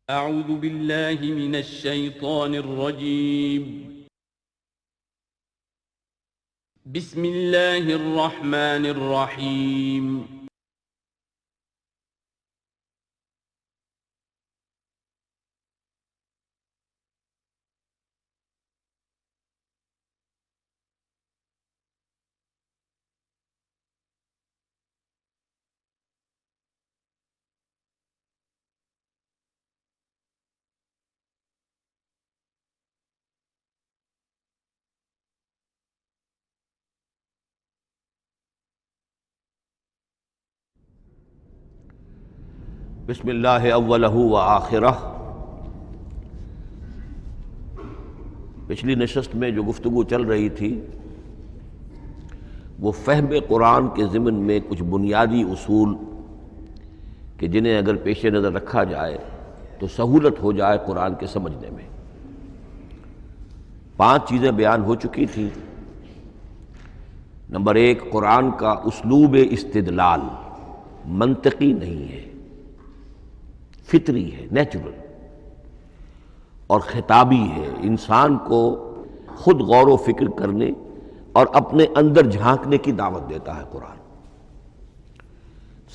اعوذ باللہ من الشیطان الرجیم بسم اللہ الرحمن الرحیم بسم اللہ اولہ و آخرہ۔ پچھلی نشست میں جو گفتگو چل رہی تھی وہ فہم قرآن کے ضمن میں کچھ بنیادی اصول کہ جنہیں اگر پیش نظر رکھا جائے تو سہولت ہو جائے قرآن کے سمجھنے میں۔ 5 چیزیں بیان ہو چکی تھیں۔ نمبر 1، قرآن کا اسلوب استدلال منطقی نہیں ہے، فطری ہے، نیچرل اور خطابی ہے، انسان کو خود غور و فکر کرنے اور اپنے اندر جھانکنے کی دعوت دیتا ہے قرآن۔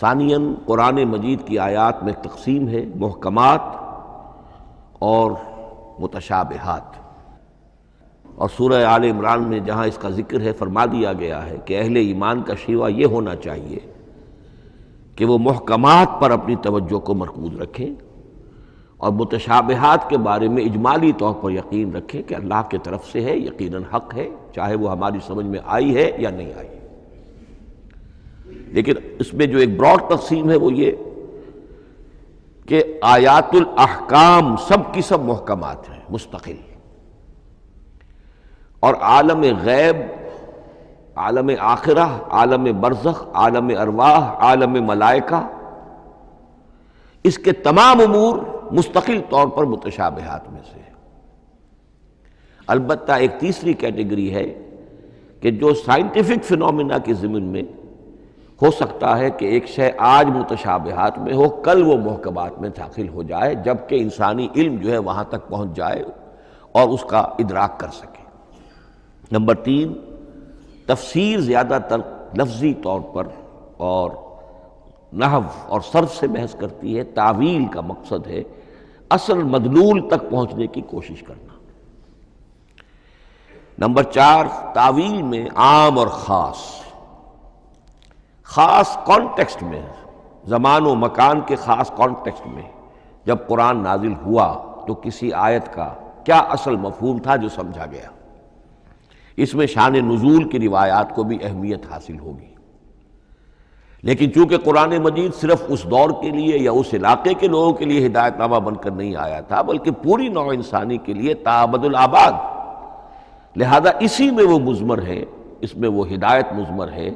ثانیاً، قرآن مجید کی آیات میں تقسیم ہے محکمات اور متشابہات، اور سورہ آل عمران میں جہاں اس کا ذکر ہے فرما دیا گیا ہے کہ اہل ایمان کا شیوہ یہ ہونا چاہیے کہ وہ محکمات پر اپنی توجہ کو مرکوز رکھیں اور متشابہات کے بارے میں اجمالی طور پر یقین رکھیں کہ اللہ کی طرف سے ہے، یقیناً حق ہے، چاہے وہ ہماری سمجھ میں آئی ہے یا نہیں آئی۔ لیکن اس میں جو ایک براڈ تقسیم ہے وہ یہ کہ آیات الاحکام سب کی سب محکمات ہیں مستقل، اور عالم غیب، عالم آخرہ، عالم برزخ، عالم ارواح، عالم ملائکہ، اس کے تمام امور مستقل طور پر متشابہات میں سے ہے۔ البتہ ایک تیسری کیٹیگری ہے کہ جو سائنٹیفک فینومینا کے ضمن میں ہو سکتا ہے کہ ایک شے آج متشابہات میں ہو، کل وہ محکمات میں داخل ہو جائے، جبکہ انسانی علم جو ہے وہاں تک پہنچ جائے اور اس کا ادراک کر سکے۔ نمبر 3، تفسیر زیادہ تر لفظی طور پر اور نحو اور صرف سے بحث کرتی ہے، تعویل کا مقصد ہے اصل مدلول تک پہنچنے کی کوشش کرنا۔ نمبر 4، تعویل میں عام اور خاص، خاص کانٹیکسٹ میں، زمان و مکان کے خاص کانٹیکسٹ میں جب قرآن نازل ہوا تو کسی آیت کا کیا اصل مفہوم تھا جو سمجھا گیا۔ اس میں شان نزول کی روایات کو بھی اہمیت حاصل ہوگی۔ لیکن چونکہ قرآن مجید صرف اس دور کے لیے یا اس علاقے کے لوگوں کے لیے ہدایت نامہ بن کر نہیں آیا تھا، بلکہ پوری نوع انسانی کے لیے تا ابد الآباد، لہذا اسی میں وہ مضمر ہے، اس میں وہ ہدایت مضمر ہے۔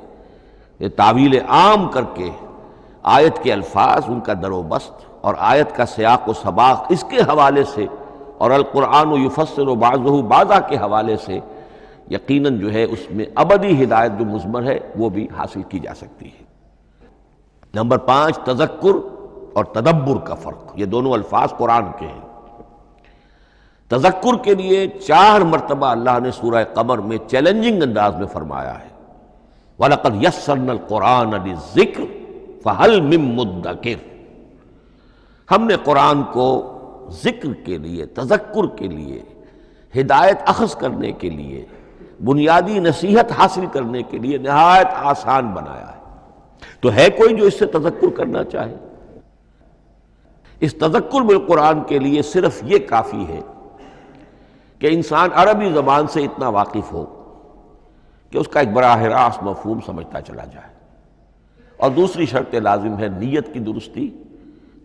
یہ تعویل عام کر کے آیت کے الفاظ، ان کا در و بست اور آیت کا سیاق و سباق اس کے حوالے سے، اور القرآن یفسر بعضہ بعضا کے حوالے سے یقیناً جو ہے اس میں ابدی ہدایت جو مضمر ہے وہ بھی حاصل کی جا سکتی ہے۔ نمبر 5، تذکر اور تدبر کا فرق، یہ دونوں الفاظ قرآن کے ہیں۔ تذکر کے لیے 4 مرتبہ اللہ نے سورہ قمر میں چیلنجنگ انداز میں فرمایا ہے وَلَقَدْ يَسَّرْنَا الْقُرْآنَ لِلذِّكْرِ فَهَلْ مِن مُّدَّكِرٍ، ہم نے قرآن کو ذکر کے لیے، تذکر کے لیے، ہدایت اخذ کرنے کے لیے، بنیادی نصیحت حاصل کرنے کے لیے نہایت آسان بنایا ہے۔ تو ہے کوئی جو اس سے تذکر کرنا چاہے؟ اس تذکر بالقرآن کے لیے صرف یہ کافی ہے کہ انسان عربی زبان سے اتنا واقف ہو کہ اس کا ایک براہ راست مفہوم سمجھتا چلا جائے، اور دوسری شرط لازم ہے نیت کی درستی،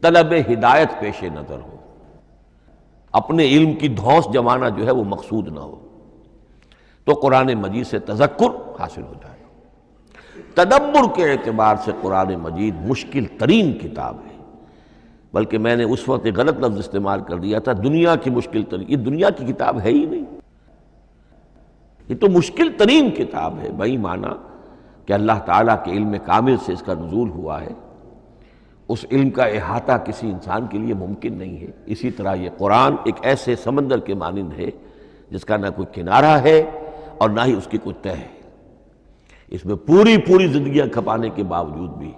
طلب ہدایت پیش نظر ہو، اپنے علم کی دھونس جمانا جو ہے وہ مقصود نہ ہو، تو قرآن مجید سے تذکر حاصل ہو جائے۔ تدبر کے اعتبار سے قرآن مجید مشکل ترین کتاب ہے، بلکہ میں نے اس وقت ایک غلط لفظ استعمال کر دیا تھا، دنیا کی مشکل ترین، یہ دنیا کی کتاب ہے ہی نہیں، یہ تو مشکل ترین کتاب ہے، بہی معنی کہ اللہ تعالیٰ کے علم کامل سے اس کا نزول ہوا ہے، اس علم کا احاطہ کسی انسان کے لیے ممکن نہیں ہے۔ اسی طرح یہ قرآن ایک ایسے سمندر کے مانند ہے جس کا نہ کوئی کنارہ ہے اور نہ ہی اس کی کوئی تہہ ہے۔ اس میں پوری زندگیاں کھپانے کے باوجود بھی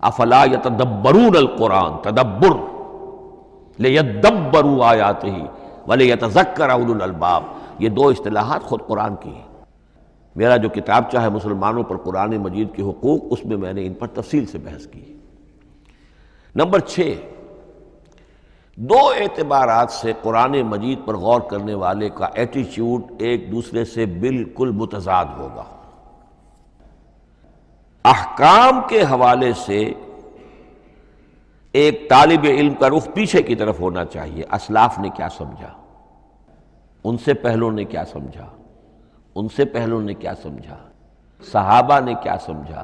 افلا یتدبرون القرآن، تدبر، لیدبروا آیاتہ ولیتذکر اولو الالباب، یہ دو اصطلاحات خود قرآن کی ہیں۔ میرا جو کتابچہ ہے مسلمانوں پر قرآن مجید کے حقوق، اس میں میں نے ان پر تفصیل سے بحث کی۔ نمبر 6، دو اعتبارات سے قرآن مجید پر غور کرنے والے کا ایٹیچیوڈ ایک دوسرے سے بالکل متضاد ہوگا۔ احکام کے حوالے سے ایک طالب علم کا رخ پیچھے کی طرف ہونا چاہیے، اسلاف نے کیا سمجھا، ان سے پہلوں نے کیا سمجھا، ان سے پہلوں نے کیا سمجھا، صحابہ نے کیا سمجھا،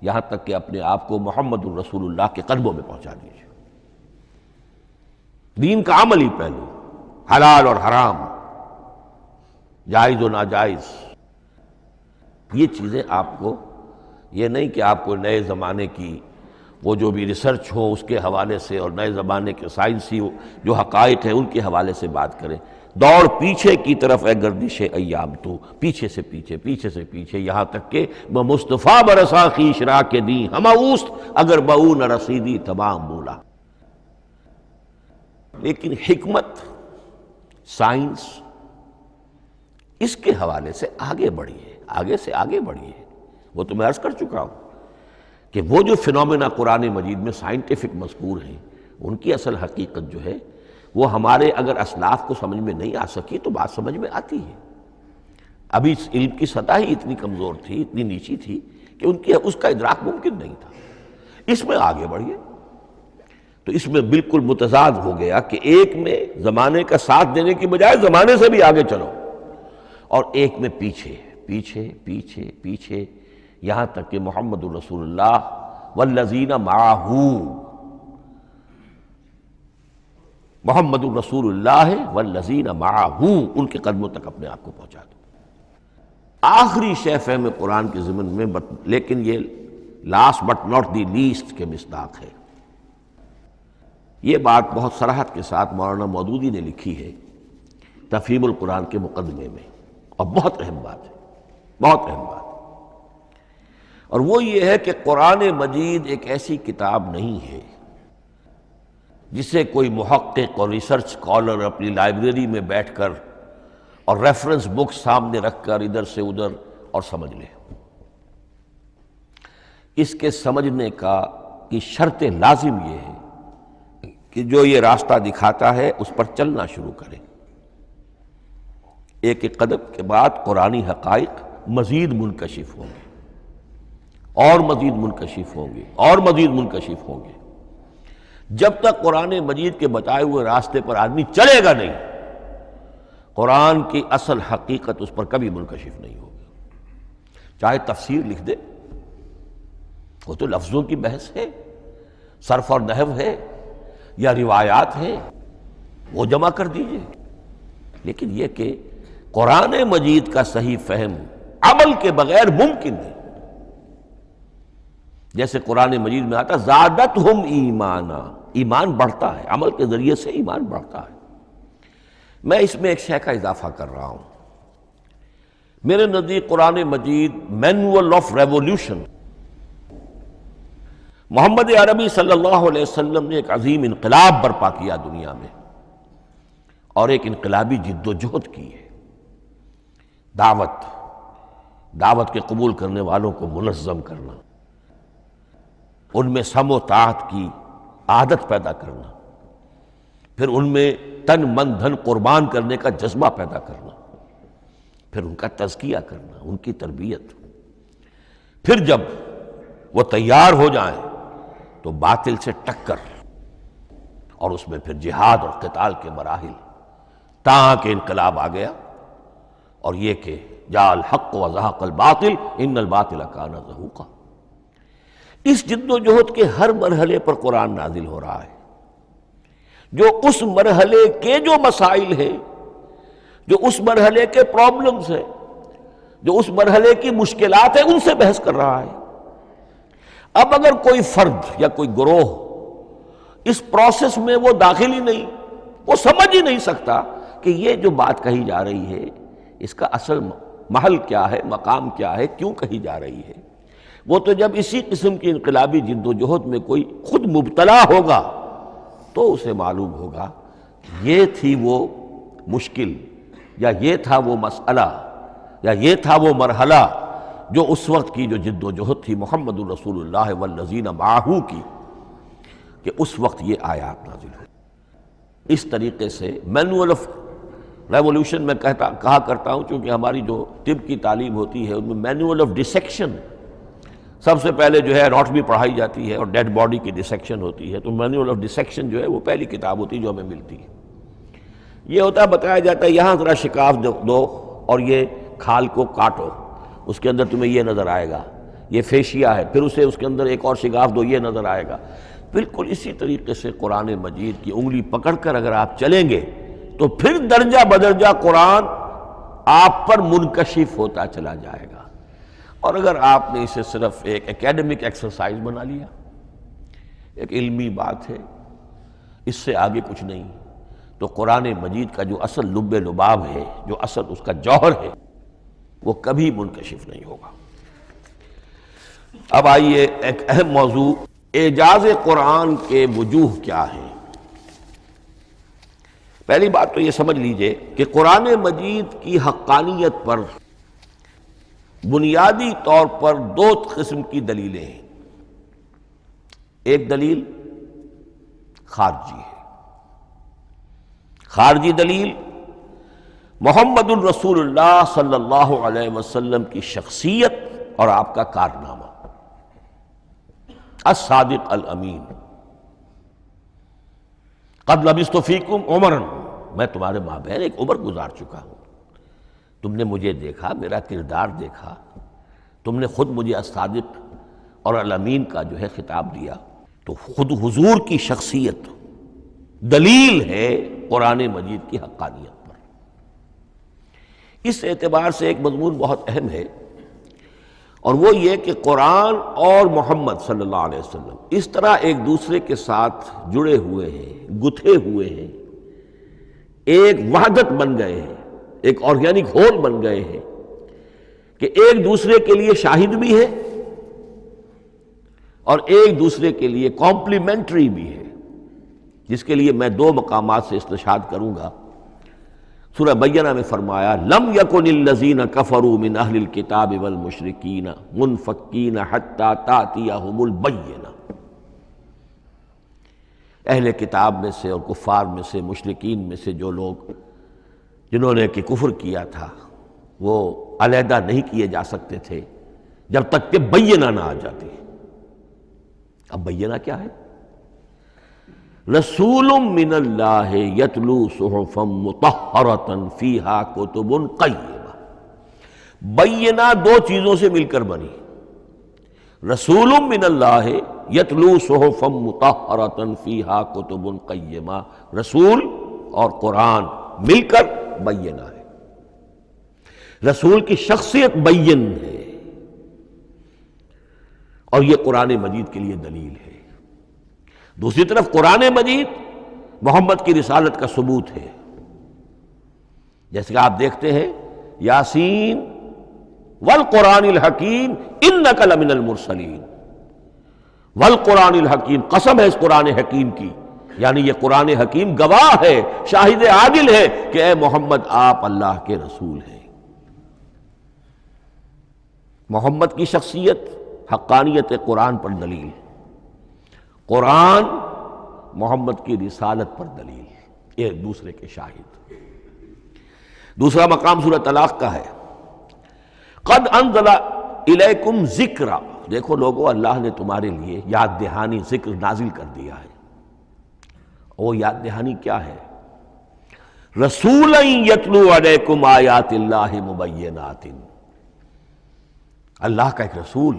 یہاں تک کہ اپنے آپ کو محمد الرسول اللہ کے قدموں میں پہنچا دیجیے۔ دین کا عملی پہلو، حلال اور حرام، جائز و ناجائز، یہ چیزیں آپ کو، یہ نہیں کہ آپ کو نئے زمانے کی وہ جو بھی ریسرچ ہو اس کے حوالے سے اور نئے زمانے کے سائنسی جو حقائق ہیں ان کے حوالے سے بات کریں۔ دوڑ پیچھے کی طرف ہے گردش ایام، تو پیچھے سے پیچھے یہاں تک کہ مصطفیٰ برسا خیش را کے دی ہم اوست اگر بہو نہ رسیدی تمام بولا۔ لیکن حکمت، سائنس، اس کے حوالے سے آگے بڑھیے، آگے سے آگے بڑھیے۔ وہ تو میں عرض کر چکا ہوں کہ وہ جو فینومینا قرآن مجید میں سائنٹیفک مذکور ہیں، ان کی اصل حقیقت جو ہے وہ ہمارے اگر اسلاف کو سمجھ میں نہیں آ سکی تو بات سمجھ میں آتی ہے۔ ابھی اس علم کی سطح ہی اتنی کمزور تھی، اتنی نیچی تھی کہ ان کی اس کا ادراک ممکن نہیں تھا۔ اس میں آگے بڑھیے تو اس میں بالکل متضاد ہو گیا کہ ایک میں زمانے کا ساتھ دینے کی بجائے زمانے سے بھی آگے چلو، اور ایک میں پیچھے پیچھے پیچھے پیچھے، یہاں تک کہ محمد الرسول اللہ والذین معہ، محمد الرسول اللہ والذین معہ، ان کے قدموں تک اپنے آپ کو پہنچا دو۔ آخری شے فہم قرآن کے ضمن میں، لیکن یہ last but not the least کے مصداق ہے، یہ بات بہت صراحت کے ساتھ مولانا مودودی نے لکھی ہے تفہیم القرآن کے مقدمے میں، اور بہت اہم بات ہے، بہت اہم بات، اور وہ یہ ہے کہ قرآن مجید ایک ایسی کتاب نہیں ہے جسے کوئی محقق اور ریسرچ اسکالر اپنی لائبریری میں بیٹھ کر اور ریفرنس بک سامنے رکھ کر ادھر سے ادھر اور سمجھ لے۔ اس کے سمجھنے کی شرط لازم یہ ہے کہ جو یہ راستہ دکھاتا ہے اس پر چلنا شروع کرے۔ ایک ایک قدم کے بعد قرآنی حقائق مزید منکشف ہوں گے، اور مزید منکشف ہوں گے، اور مزید منکشف ہوں گے۔ جب تک قرآن مجید کے بتائے ہوئے راستے پر آدمی چلے گا نہیں، قرآن کی اصل حقیقت اس پر کبھی منکشف نہیں ہوگی۔ چاہے تفسیر لکھ دے، وہ تو لفظوں کی بحث ہے، صرف اور نحو ہے، یا روایات ہیں، وہ جمع کر دیجئے، لیکن یہ کہ قرآن مجید کا صحیح فہم عمل کے بغیر ممکن نہیں۔ جیسے قرآن مجید میں آتا زادتہم ایمانا، ایمان بڑھتا ہے، عمل کے ذریعے سے ایمان بڑھتا ہے۔ میں اس میں ایک شے کا اضافہ کر رہا ہوں، میرے نزدیک قرآن مجید مینول آف ریولیوشن، محمد عربی صلی اللہ علیہ وسلم نے ایک عظیم انقلاب برپا کیا دنیا میں، اور ایک انقلابی جد و جہد کی ہے۔ دعوت کے قبول کرنے والوں کو منظم کرنا، ان میں سم و طاعت کی عادت پیدا کرنا، پھر ان میں تن من دھن قربان کرنے کا جذبہ پیدا کرنا، پھر ان کا تزکیہ کرنا، ان کی تربیت، پھر جب وہ تیار ہو جائیں تو باطل سے ٹکر، اور اس میں پھر جہاد اور قتال کے مراحل، تاکہ انقلاب آ گیا، اور یہ کہ جاء الحق وزہق الباطل ان الباطل کان زہوقا۔ اس جد و جہد کے ہر مرحلے پر قرآن نازل ہو رہا ہے، جو اس مرحلے کے جو مسائل ہیں، جو اس مرحلے کے پرابلمز ہیں، جو اس مرحلے کی مشکلات ہیں، ان سے بحث کر رہا ہے۔ اب اگر کوئی فرد یا کوئی گروہ اس پروسیس میں وہ داخل ہی نہیں، وہ سمجھ ہی نہیں سکتا کہ یہ جو بات کہی جا رہی ہے اس کا اصل محل کیا ہے، مقام کیا ہے، کیوں کہی جا رہی ہے۔ وہ تو جب اسی قسم کی انقلابی جد و جہد میں کوئی خود مبتلا ہوگا تو اسے معلوم ہوگا یہ تھی وہ مشکل، یا یہ تھا وہ مسئلہ، یا یہ تھا وہ مرحلہ جو اس وقت کی جو جد و جہد تھی محمد الرسول اللہ والذین معہ کی، کہ اس وقت یہ آیات نازل ہوئی۔ اس طریقے سے مینول آف ریولوشن میں کہا کرتا ہوں، چونکہ ہماری جو طب کی تعلیم ہوتی ہے ان میں مینول آف ڈسیکشن سب سے پہلے جو ہے اناٹمی پڑھائی جاتی ہے اور ڈیڈ باڈی کی ڈسیکشن ہوتی ہے، تو مینول آف ڈسیکشن جو ہے وہ پہلی کتاب ہوتی ہے جو ہمیں ملتی ہے۔ یہ ہوتا ہے، بتایا جاتا ہے یہاں ذرا شکاف دو اور یہ کھال کو کاٹو، اس کے اندر تمہیں یہ نظر آئے گا، یہ فیشیا ہے، پھر اسے اس کے اندر ایک اور شگاف دو، یہ نظر آئے گا۔ بالکل اسی طریقے سے قرآن مجید کی انگلی پکڑ کر اگر آپ چلیں گے تو پھر درجہ بدرجہ قرآن آپ پر منکشف ہوتا چلا جائے گا۔ اور اگر آپ نے اسے صرف ایک اکیڈمک ایکسرسائز بنا لیا، ایک علمی بات ہے، اس سے آگے کچھ نہیں، تو قرآن مجید کا جو اصل لب لباب ہے، جو اصل اس کا جوہر ہے، وہ کبھی منکشف نہیں ہوگا۔ اب آئیے ایک اہم موضوع، اعجاز قرآن کے وجوہ کیا ہیں۔ پہلی بات تو یہ سمجھ لیجئے کہ قرآن مجید کی حقانیت پر بنیادی طور پر دو قسم کی دلیلیں ہیں۔ ایک دلیل خارجی ہے، خارجی دلیل محمد الرسول اللہ صلی اللہ علیہ وسلم کی شخصیت اور آپ کا کارنامہ، الصادق الامین، قد لبثت فیکم عمرا، میں تمہارے مابین ایک عمر گزار چکا ہوں، تم نے مجھے دیکھا، میرا کردار دیکھا، تم نے خود مجھے الصادق اور الامین کا جو ہے خطاب دیا، تو خود حضور کی شخصیت دلیل ہے قرآن مجید کی حقانیت پر۔ اس اعتبار سے ایک مضمون بہت اہم ہے، اور وہ یہ کہ قرآن اور محمد صلی اللہ علیہ وسلم اس طرح ایک دوسرے کے ساتھ جڑے ہوئے ہیں، گتھے ہوئے ہیں، ایک وحدت بن گئے ہیں، ایک آرگینک ہول بن گئے ہیں، کہ ایک دوسرے کے لیے شاہد بھی ہے اور ایک دوسرے کے لیے کمپلیمنٹری بھی ہے، جس کے لیے میں دو مقامات سے استشہاد کروں گا۔ سورہ بینہ میں فرمایا لم یکن الذین کفروا من اہل الکتاب والمشرکین منفکین حتی تأتیہم البینہ، اہل کتاب میں سے اور کفار میں سے، مشرکین میں سے جو لوگ جنہوں نے کہ کفر کیا تھا، وہ علیحدہ نہیں کیے جا سکتے تھے جب تک کہ بینہ نہ آ جاتی۔ اب بینہ کیا ہے؟ رسول من اللہ یتلو صحفا مطہرۃ فیہا کتب قیمہ، بینہ دو چیزوں سے مل کر بنی، رسول من اللہ یتلو صحفا مطہرۃ فیہا کتب قیمہ، رسول اور قرآن مل کر بینہ ہے، رسول کی شخصیت بین ہے، اور یہ قرآن مجید کے لیے دلیل ہے۔ دوسری طرف قرآن مجید محمد کی رسالت کا ثبوت ہے، جیسے کہ آپ دیکھتے ہیں یاسین والقرآن الحکیم انک لمن المرسلین، والقرآن الحکیم، قسم ہے اس قرآن حکیم کی، یعنی یہ قرآن حکیم گواہ ہے، شاہد عادل ہے کہ اے محمد آپ اللہ کے رسول ہیں۔ محمد کی شخصیت، حقانیت قرآن پر دلیل، قرآن محمد کی رسالت پر دلیل، ایک دوسرے کے شاہد۔ دوسرا مقام سورہ طلاق کا ہے، قد انزل الیکم ذکرا، دیکھو لوگو اللہ نے تمہارے لیے یاد دہانی ذکر نازل کر دیا ہے۔ وہ یاد دہانی کیا ہے؟ رسولا یتلو علیکم آیات اللہ مبینات، اللہ کا ایک رسول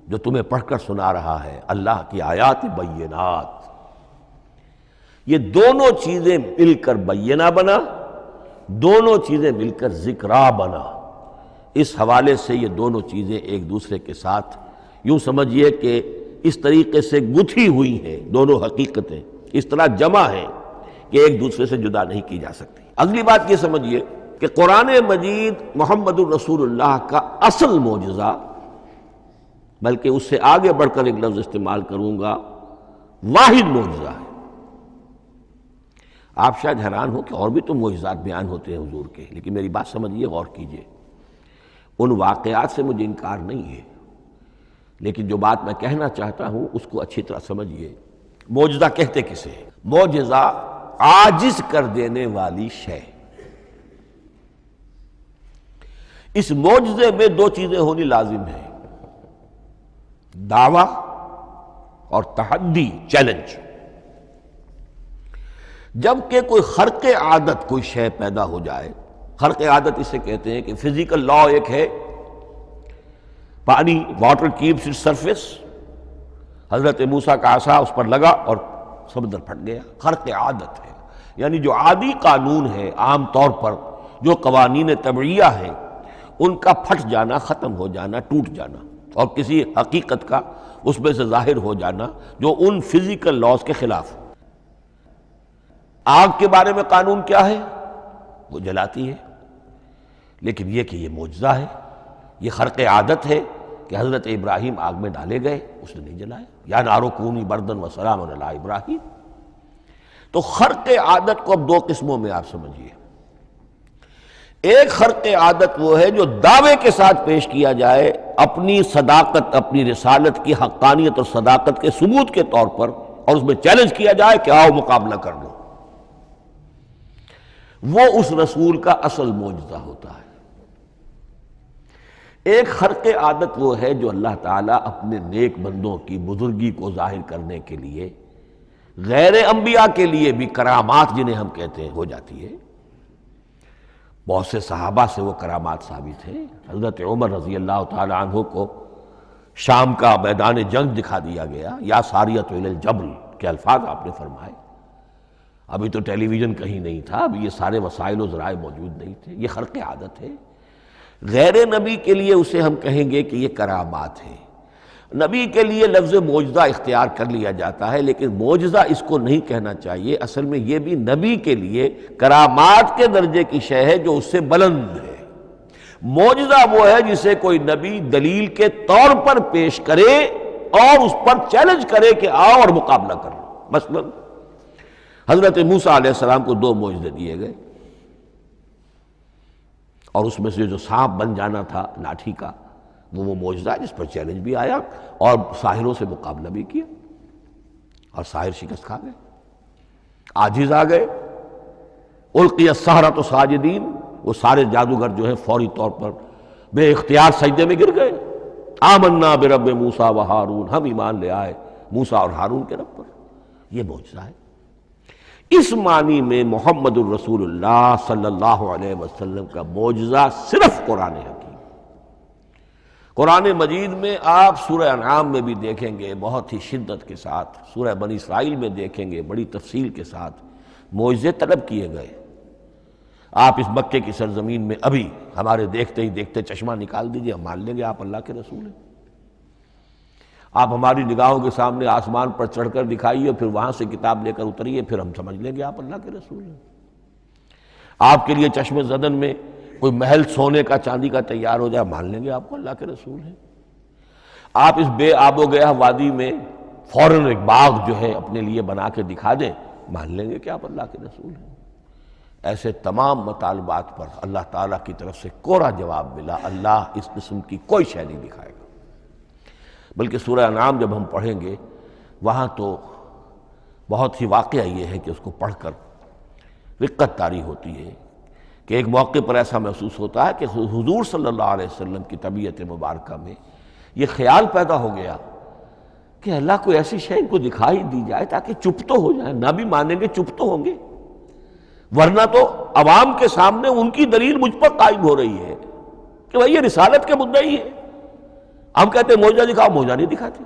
جو تمہیں پڑھ کر سنا رہا ہے اللہ کی آیات بینات۔ یہ دونوں چیزیں مل کر بینہ بنا، دونوں چیزیں مل کر ذکرا بنا۔ اس حوالے سے یہ دونوں چیزیں ایک دوسرے کے ساتھ یوں سمجھیے کہ اس طریقے سے گتھی ہوئی ہیں دونوں حقیقتیں، اس طرح جمع ہیں کہ ایک دوسرے سے جدا نہیں کی جا سکتی۔ اگلی بات یہ سمجھیے کہ قرآن مجید محمد الرسول اللہ کا اصل معجزہ، بلکہ اس سے آگے بڑھ کر ایک لفظ استعمال کروں گا، واحد معجزہ ہے۔ آپ شاید حیران ہو کہ اور بھی تو معجزات بیان ہوتے ہیں حضور کے، لیکن میری بات سمجھیے، غور کیجیے۔ ان واقعات سے مجھے انکار نہیں ہے، لیکن جو بات میں کہنا چاہتا ہوں اس کو اچھی طرح سمجھیے۔ معجزہ کہتے کسے ہیں؟ معجزہ عاجز کر دینے والی شے۔ اس معجزے میں دو چیزیں ہونی لازم ہیں، دعویٰ اور تحدی، چیلنج۔ جب کہ کوئی خرق عادت کوئی شے پیدا ہو جائے، خرق عادت اسے کہتے ہیں کہ فزیکل لا ایک ہے، پانی، واٹر کیپس اٹس سرفیس، حضرت موسیٰ کا عصا اس پر لگا اور سمندر پھٹ گیا، خرق عادت ہے۔ یعنی جو عادی قانون ہے، عام طور پر جو قوانین طبعیہ ہیں، ان کا پھٹ جانا، ختم ہو جانا، ٹوٹ جانا، اور کسی حقیقت کا اس میں سے ظاہر ہو جانا جو ان فزیکل لاز کے خلاف۔ آگ کے بارے میں قانون کیا ہے؟ وہ جلاتی ہے، لیکن یہ کہ یہ معجزہ ہے، یہ خرق عادت ہے کہ حضرت ابراہیم آگ میں ڈالے گئے، اس نے نہیں جلایا، یا نارو کونی بردن و سلام علی ابراہیم۔ تو خرق عادت کو اب دو قسموں میں آپ سمجھیے۔ ایک خرق عادت وہ ہے جو دعوے کے ساتھ پیش کیا جائے، اپنی صداقت، اپنی رسالت کی حقانیت اور صداقت کے ثبوت کے طور پر، اور اس میں چیلنج کیا جائے کہ آؤ مقابلہ کر لو۔ وہ اس رسول کا اصل معجزہ ہوتا ہے۔ ایک خرق عادت وہ ہے جو اللہ تعالیٰ اپنے نیک بندوں کی بزرگی کو ظاہر کرنے کے لیے، غیر انبیاء کے لیے بھی کرامات جنہیں ہم کہتے ہیں ہو جاتی ہے۔ بہت سے صحابہ سے وہ کرامات ثابت ہیں۔ حضرت عمر رضی اللہ تعالی عنہ کو شام کا میدان جنگ دکھا دیا گیا، یا ساریۃ الی الجبل کے الفاظ آپ نے فرمائے۔ ابھی تو ٹیلی ویژن کہیں نہیں تھا، ابھی یہ سارے وسائل و ذرائع موجود نہیں تھے، یہ خرق عادت ہے۔ غیر نبی کے لیے اسے ہم کہیں گے کہ یہ کرامات ہے۔ نبی کے لیے لفظ معجزہ اختیار کر لیا جاتا ہے، لیکن معجزہ اس کو نہیں کہنا چاہیے، اصل میں یہ بھی نبی کے لیے کرامات کے درجے کی شے ہے جو اس سے بلند ہے۔ معجزہ وہ ہے جسے کوئی نبی دلیل کے طور پر پیش کرے اور اس پر چیلنج کرے کہ آؤ اور مقابلہ کرو۔ مثلا حضرت موسیٰ علیہ السلام کو دو معجزے دیے گئے، اور اس میں سے جو سانپ بن جانا تھا لاٹھی کا، وہ معجزہ ہے جس پر چیلنج بھی آیا اور ساحروں سے مقابلہ بھی کیا، اور ساحر شکست کھا گئے، عاجز آ گئے۔ القی السحرۃ ساجدین، وہ سارے جادوگر جو ہیں فوری طور پر بے اختیار سجدے میں گر گئے۔ آمنا برب موسیٰ و ہارون، ہم ایمان لے آئے موسیٰ اور ہارون کے رب پر۔ یہ معجزہ ہے۔ اس معنی میں محمد الرسول اللہ صلی اللہ علیہ وسلم کا معجزہ صرف قرآن حکیم۔ قرآن مجید میں آپ سورہ انعام میں بھی دیکھیں گے بہت ہی شدت کے ساتھ، سورہ بنی اسرائیل میں دیکھیں گے بڑی تفصیل کے ساتھ معجزے طلب کیے گئے۔ آپ اس مکے کی سرزمین میں ابھی ہمارے دیکھتے ہی دیکھتے چشمہ نکال دیجئے، ہم مان لیں گے آپ اللہ کے رسول ہیں۔ آپ ہماری نگاہوں کے سامنے آسمان پر چڑھ کر دکھائیے، پھر وہاں سے کتاب لے کر اتریے، پھر ہم سمجھ لیں گے آپ اللہ کے رسول ہیں۔ آپ کے لیے چشم زدن میں کوئی محل سونے کا چاندی کا تیار ہو جائے، مان لیں گے آپ کو اللہ کے رسول ہیں۔ آپ اس بے آب و گیا وادی میں فوراً ایک باغ جو ہے اپنے لیے بنا کے دکھا دیں، مان لیں گے کہ آپ اللہ کے رسول ہیں۔ ایسے تمام مطالبات پر اللہ تعالیٰ کی طرف سے کوڑا جواب ملا، اللہ اس قسم کی کوئی شے نہیں دکھائے گا۔ بلکہ سورہ انعام جب ہم پڑھیں گے وہاں تو بہت ہی واقعہ یہ ہے کہ اس کو پڑھ کر رقت طاری ہوتی ہے کہ ایک موقع پر ایسا محسوس ہوتا ہے کہ حضور صلی اللہ علیہ وسلم کی طبیعت مبارکہ میں یہ خیال پیدا ہو گیا کہ اللہ کو ایسی شے ان کو دکھائی دی جائے تاکہ چپ تو ہو جائے، نہ بھی مانیں گے چپ تو ہوں گے، ورنہ تو عوام کے سامنے ان کی دلیل مجھ پر قائم ہو رہی ہے کہ بھائی یہ رسالت کے مدعی ہے، ہم کہتے ہیں معجزہ دکھاؤ، معجزہ نہیں دکھاتے،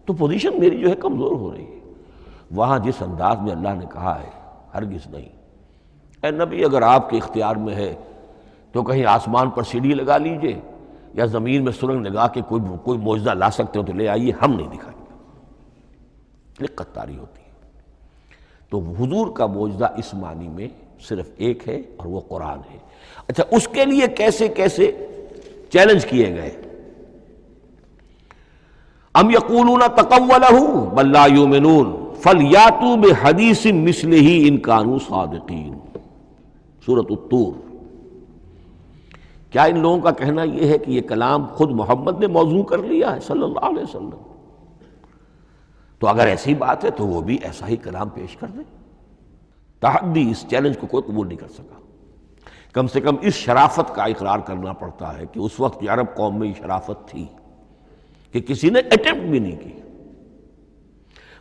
تو پوزیشن میری جو ہے کمزور ہو رہی ہے۔ وہاں جس انداز میں اللہ نے کہا ہے، ہرگز نہیں، اے نبی اگر آپ کے اختیار میں ہے تو کہیں آسمان پر سیڑھی لگا لیجئے یا زمین میں سرنگ لگا کے کوئی معجزہ لا سکتے ہو تو لے آئیے، ہم نہیں دکھائیں گے۔ لقت طاری ہوتی ہے۔ تو حضور کا معجزہ اس معنی میں صرف ایک ہے اور وہ قرآن ہے۔ اچھا، اس کے لیے کیسے کیسے چیلنج کیے گئے؟ ام یقولون تقولہ بل لا یؤمنون فلیاتوا بحدیث مثلہ ان کانوا صادقین، سورۃ الطور۔ کیا ان لوگوں کا کہنا یہ ہے کہ یہ کلام خود محمد نے موضوع کر لیا ہے صلی اللہ علیہ وسلم؟ تو اگر ایسی بات ہے تو وہ بھی ایسا ہی کلام پیش کر دیں۔ تحدی، اس چیلنج کو کوئی قبول نہیں کر سکا۔ کم سے کم اس شرافت کا اقرار کرنا پڑتا ہے کہ اس وقت عرب قوم میں یہ شرافت تھی کہ کسی نے اٹیمپٹ بھی نہیں کی،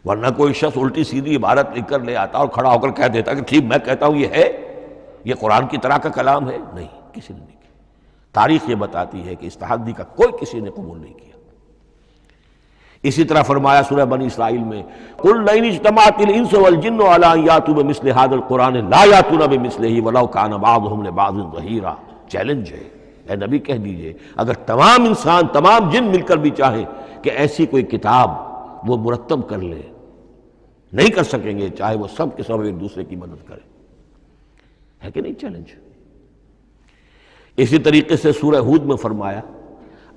ورنہ کوئی شخص الٹی سیدھی عبارت لکھ کر لے آتا اور کھڑا ہو کر کہہ دیتا کہ ٹھیک میں کہتا ہوں یہ ہے، یہ قرآن کی طرح کا کلام ہے۔ نہیں، کسی نے نہیں کیا۔ تاریخ یہ بتاتی ہے کہ اس تحدی کا کوئی کسی نے قبول نہیں کیا۔ اسی طرح فرمایا سورہ بنی اسرائیل میں قُلْ لَئِنِ اجْتَمَعَتِ الْإِنسُ وَالْجِنُّ عَلَىٰ أَن يَأْتُوا بِمِثْلِ هَٰذَا الْقُرْآنِ لَا يَأْتُونَ بِمِثْلِهِ وَلَوْ كَانَ بَعْضُهُمْ لِبَعْضٍ ظَهِيرًا۔ چیلنج ہے، اے نبی کہہ دیجئے اگر تمام انسان، تمام جن مل کر بھی چاہیں کہ ایسی کوئی کتاب وہ مرتب کر لے، نہیں کر سکیں گے، چاہے وہ سب کے سب ایک دوسرے کی مدد کریں۔ ہے کہ نہیں چیلنج؟ اسی طریقے سے سورہ ہود میں فرمایا،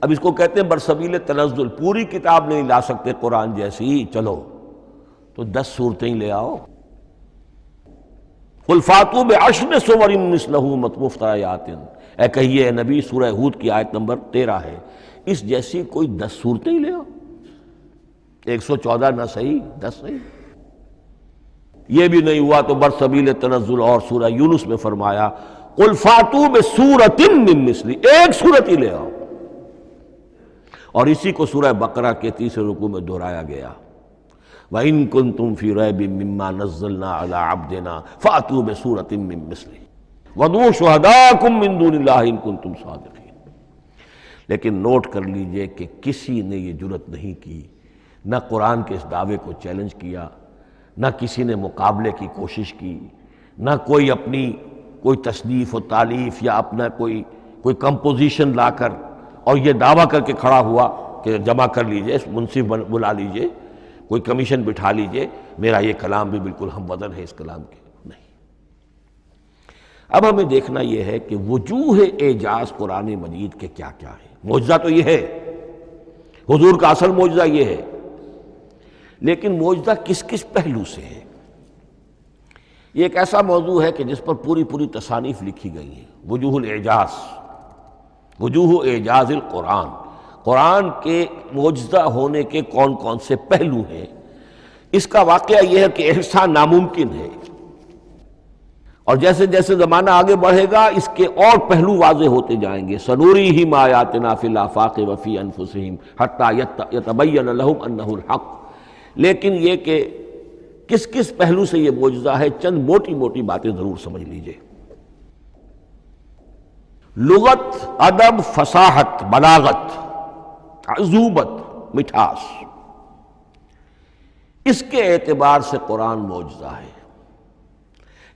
اب اس کو کہتے ہیں برسبیل تنزل، پوری کتاب نہیں لا سکتے قرآن جیسی، چلو تو 10 صورتیں لے آؤ۔ قُلْ فَأْتُوا بِعَشْرِ سُوَرٍ مِثْلَهُ مُفْتَرَيَاتٍ، اے کہیے نبی، سورہ ہود کی آیت نمبر 13 ہے، اس جیسی کوئی 10 صورتیں لے آؤ۔ 114 نہ صحیح، 10 صحیح۔ یہ بھی نہیں ہوا تو برسبیل تنزل اور سورہ یونس میں فرمایا قُلْ فَأْتُوا بِسُورَةٍ مِّن مِثْلِهِ، ایک صورت ہی لے آؤ۔ اور اسی کو سورہ بقرہ کے 30 رکوع میں دہرایا گیا، وَإِن كُنتُمْ فِي رَيْبٍ مِّمَّا نَزَّلْنَا عَلَىٰ عَبْدِنَا فَأْتُوا بِسُورَةٍ مِّن مِّثْلِهِ وَادْعُوا شُهَدَاءَكُم مِّن دُونِ اللَّهِ إِن كُنتُمْ صَادِقِينَ۔ لیکن نوٹ کر لیجئے کہ کسی نے یہ جرأت نہیں کی، نہ قرآن کے اس دعوے کو چیلنج کیا، نہ کسی نے مقابلے کی کوشش کی، نہ کوئی اپنی کوئی تصنیف و تالیف یا اپنا کوئی کمپوزیشن لا کر اور یہ دعویٰ کر کے کھڑا ہوا کہ جمع کر لیجئے، منصف بلا لیجئے، کوئی کمیشن بٹھا لیجئے، میرا یہ کلام بھی بالکل ہم وزن ہے اس کلام کے۔ نہیں۔ اب ہمیں دیکھنا یہ ہے کہ وجوہ اعجاز قرآن مجید کے کیا کیا ہیں۔ معجزہ تو یہ ہے، حضور کا اصل معجزہ یہ ہے، لیکن معجزہ کس کس پہلو سے ہے؟ یہ ایک ایسا موضوع ہے کہ جس پر پوری تصانیف لکھی گئی ہیں۔ وجوہ الاعجاز، وجوہ اعجاز القرآن، قرآن کے معجزہ ہونے کے کون کون سے پہلو ہیں۔ اس کا واقعہ یہ ہے کہ احسان ناممکن ہے، اور جیسے جیسے زمانہ آگے بڑھے گا اس کے اور پہلو واضح ہوتے جائیں گے۔ سنوریہم آیاتنا فی الآفاق وفی انفسہم حتی یتبین لہم انہ الحق۔ لیکن یہ کہ کس کس پہلو سے یہ معجزہ ہے، چند موٹی موٹی باتیں ضرور سمجھ لیجئے۔ لغت، ادب، فصاحت، بلاغت، عذوبت، مٹھاس، اس کے اعتبار سے قرآن معجزہ ہے۔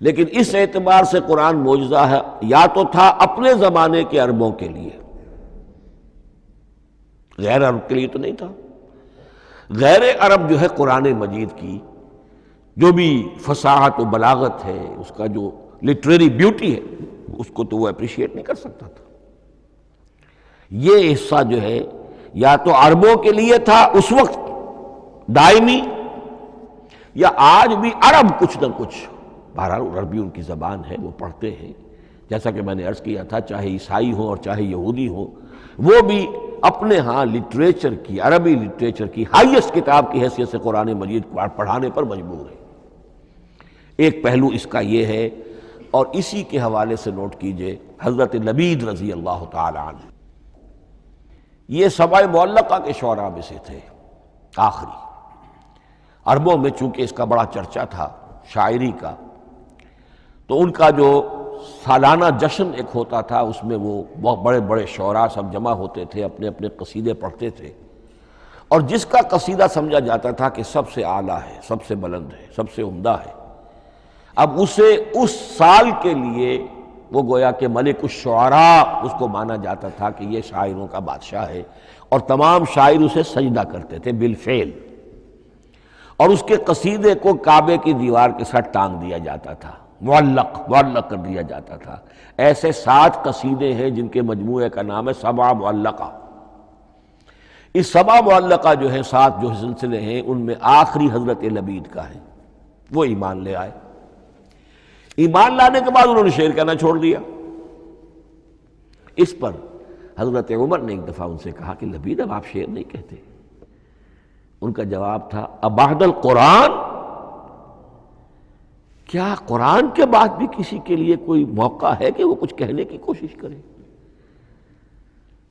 لیکن اس اعتبار سے قرآن معجزہ ہے یا تو تھا اپنے زمانے کے عربوں کے لیے، غیر عرب کے لیے تو نہیں تھا۔ غیر عرب جو ہے قرآن مجید کی جو بھی فصاحت و بلاغت ہے، اس کا جو لٹریری بیوٹی ہے، اس کو تو وہ اپریشیٹ نہیں کر سکتا تھا۔ یہ حصہ جو ہے یا تو عربوں کے لیے تھا اس وقت دائمی، یا آج بھی عرب کچھ نہ کچھ، بہرحال عربی ان کی زبان ہے، وہ پڑھتے ہیں، جیسا کہ میں نے عرض کیا تھا، چاہے عیسائی ہوں اور چاہے یہودی ہوں، وہ بھی اپنے ہاں لٹریچر کی، عربی لٹریچر کی ہائیسٹ کتاب کی حیثیت سے قرآن مجید کو پڑھانے پر مجبور ہے۔ ایک پہلو اس کا یہ ہے، اور اسی کے حوالے سے نوٹ کیجئے حضرت لبید رضی اللہ تعالی عنہ، یہ سبع معلقہ کے شعراء میں سے تھے آخری۔ عربوں میں چونکہ اس کا بڑا چرچا تھا شاعری کا، تو ان کا جو سالانہ جشن ایک ہوتا تھا، اس میں وہ بہت بڑے بڑے شعراء سب جمع ہوتے تھے، اپنے اپنے قصیدے پڑھتے تھے، اور جس کا قصیدہ سمجھا جاتا تھا کہ سب سے اعلیٰ ہے، سب سے بلند ہے، سب سے عمدہ ہے، اب اسے اس سال کے لیے وہ گویا کہ ملک الشعراء اس کو مانا جاتا تھا کہ یہ شاعروں کا بادشاہ ہے، اور تمام شاعر اسے سجدہ کرتے تھے بالفعل۔ اور اس کے قصیدے کو کعبے کی دیوار کے ساتھ ٹانگ دیا جاتا تھا، معلق کر دیا جاتا تھا۔ ایسے 7 قصیدے ہیں جن کے مجموعے کا نام ہے 7 معلقہ۔ اس 7 معلقہ جو ہیں، 7 جو سلسلے ہیں، ان میں آخری حضرت لبید کا ہے۔ وہ ایمان لے آئے، ایمان لانے کے بعد انہوں نے شعر کہنا چھوڑ دیا۔ اس پر حضرت عمر نے ایک دفعہ ان سے کہا کہ لبید اب آپ شعر نہیں کہتے۔ ان کا جواب تھا ابعد القرآن، کیا قرآن کے بعد بھی کسی کے لیے کوئی موقع ہے کہ وہ کچھ کہنے کی کوشش کرے؟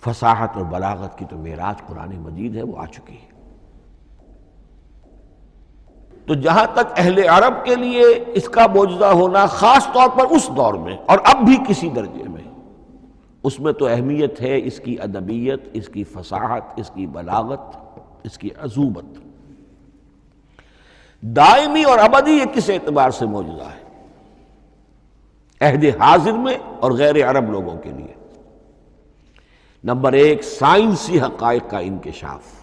فصاحت اور بلاغت کی تو معراج قرآن مجید ہے، وہ آ چکی ہے۔ تو جہاں تک اہل عرب کے لیے اس کا معجزہ ہونا، خاص طور پر اس دور میں اور اب بھی کسی درجے میں، اس میں تو اہمیت ہے اس کی ادبیت، اس کی فصاحت، اس کی بلاغت، اس کی عذوبت۔ دائمی اور ابدی یہ کس اعتبار سے معجزہ ہے؟ عہد حاضر میں اور غیر عرب لوگوں کے لیے۔ نمبر 1، سائنسی حقائق کا انکشاف۔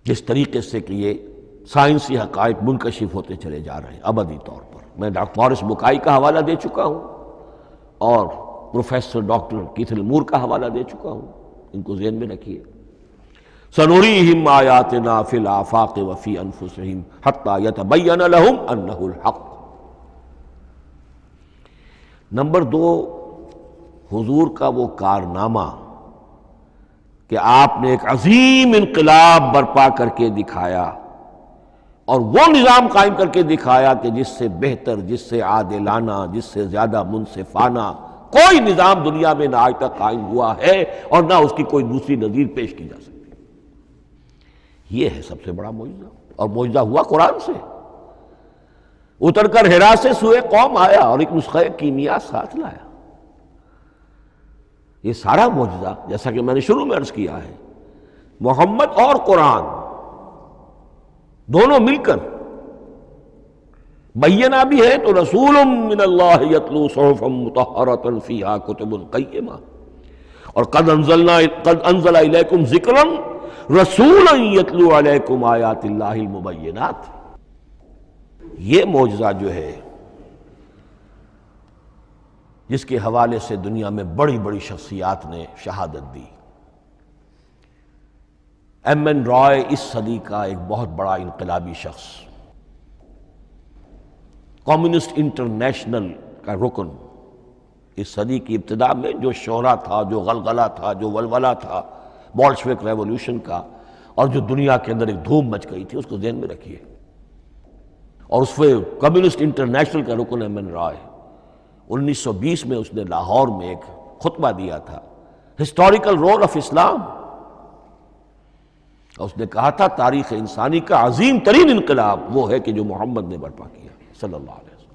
جس طریقے سے کہ یہ سائنسی حقائق منکشف ہوتے چلے جا رہے ہیں ابدی طور پر۔ میں ڈاکٹر مورس بکائی کا حوالہ دے چکا ہوں اور پروفیسر ڈاکٹر کیتھل مور کا حوالہ دے چکا ہوں، ان کو ذہن میں رکھیے۔ سنریہم آیاتنا فی الآفاق وفی انفسہم حتی یتبین لہم انہ الحق۔ نمبر 2، حضور کا وہ کارنامہ کہ آپ نے ایک عظیم انقلاب برپا کر کے دکھایا اور وہ نظام قائم کر کے دکھایا کہ جس سے بہتر، جس سے عادلانہ، جس سے زیادہ منصفانہ کوئی نظام دنیا میں نہ آج تک قائم ہوا ہے اور نہ اس کی کوئی دوسری نظیر پیش کی جا سکتی۔ یہ ہے سب سے بڑا معجزہ، اور معجزہ ہوا قرآن سے۔ اتر کر حرا سے سوئے قوم آیا اور ایک نسخہ کیمیا ساتھ لایا۔ یہ سارا معجزہ، جیسا کہ میں نے شروع میں عرض کیا ہے، محمد اور قرآن دونوں مل کر بینہ بھی ہے تو رسول من اللہ یتلو صحفا مطہرۃ فیہا کتب قیمہ، اور قد انزل الیکم ذکرا رسولا یتلو علیکم آیات اللہ المبینات۔ یہ معجزہ جو ہے، جس کے حوالے سے دنیا میں بڑی بڑی شخصیات نے شہادت دی۔ ایم این رائے اس صدی کا ایک بہت بڑا انقلابی شخص، کمیونسٹ انٹرنیشنل کا رکن، اس صدی کی ابتدا میں جو شورا تھا، جو غلغلہ تھا، جو ولولہ تھا بولشوک ریولوشن کا، اور جو دنیا کے اندر ایک دھوم مچ گئی تھی، اس کو ذہن میں رکھیے۔ اور اس میں کمیونسٹ انٹرنیشنل کا رکن ایم این رائے، 1920 میں اس نے لاہور میں ایک خطبہ دیا تھا، ہسٹوریکل رول آف اسلام، اور اس نے کہا تھا تاریخ انسانی کا عظیم ترین انقلاب وہ ہے کہ جو محمد نے برپا کیا صلی اللہ علیہ وسلم۔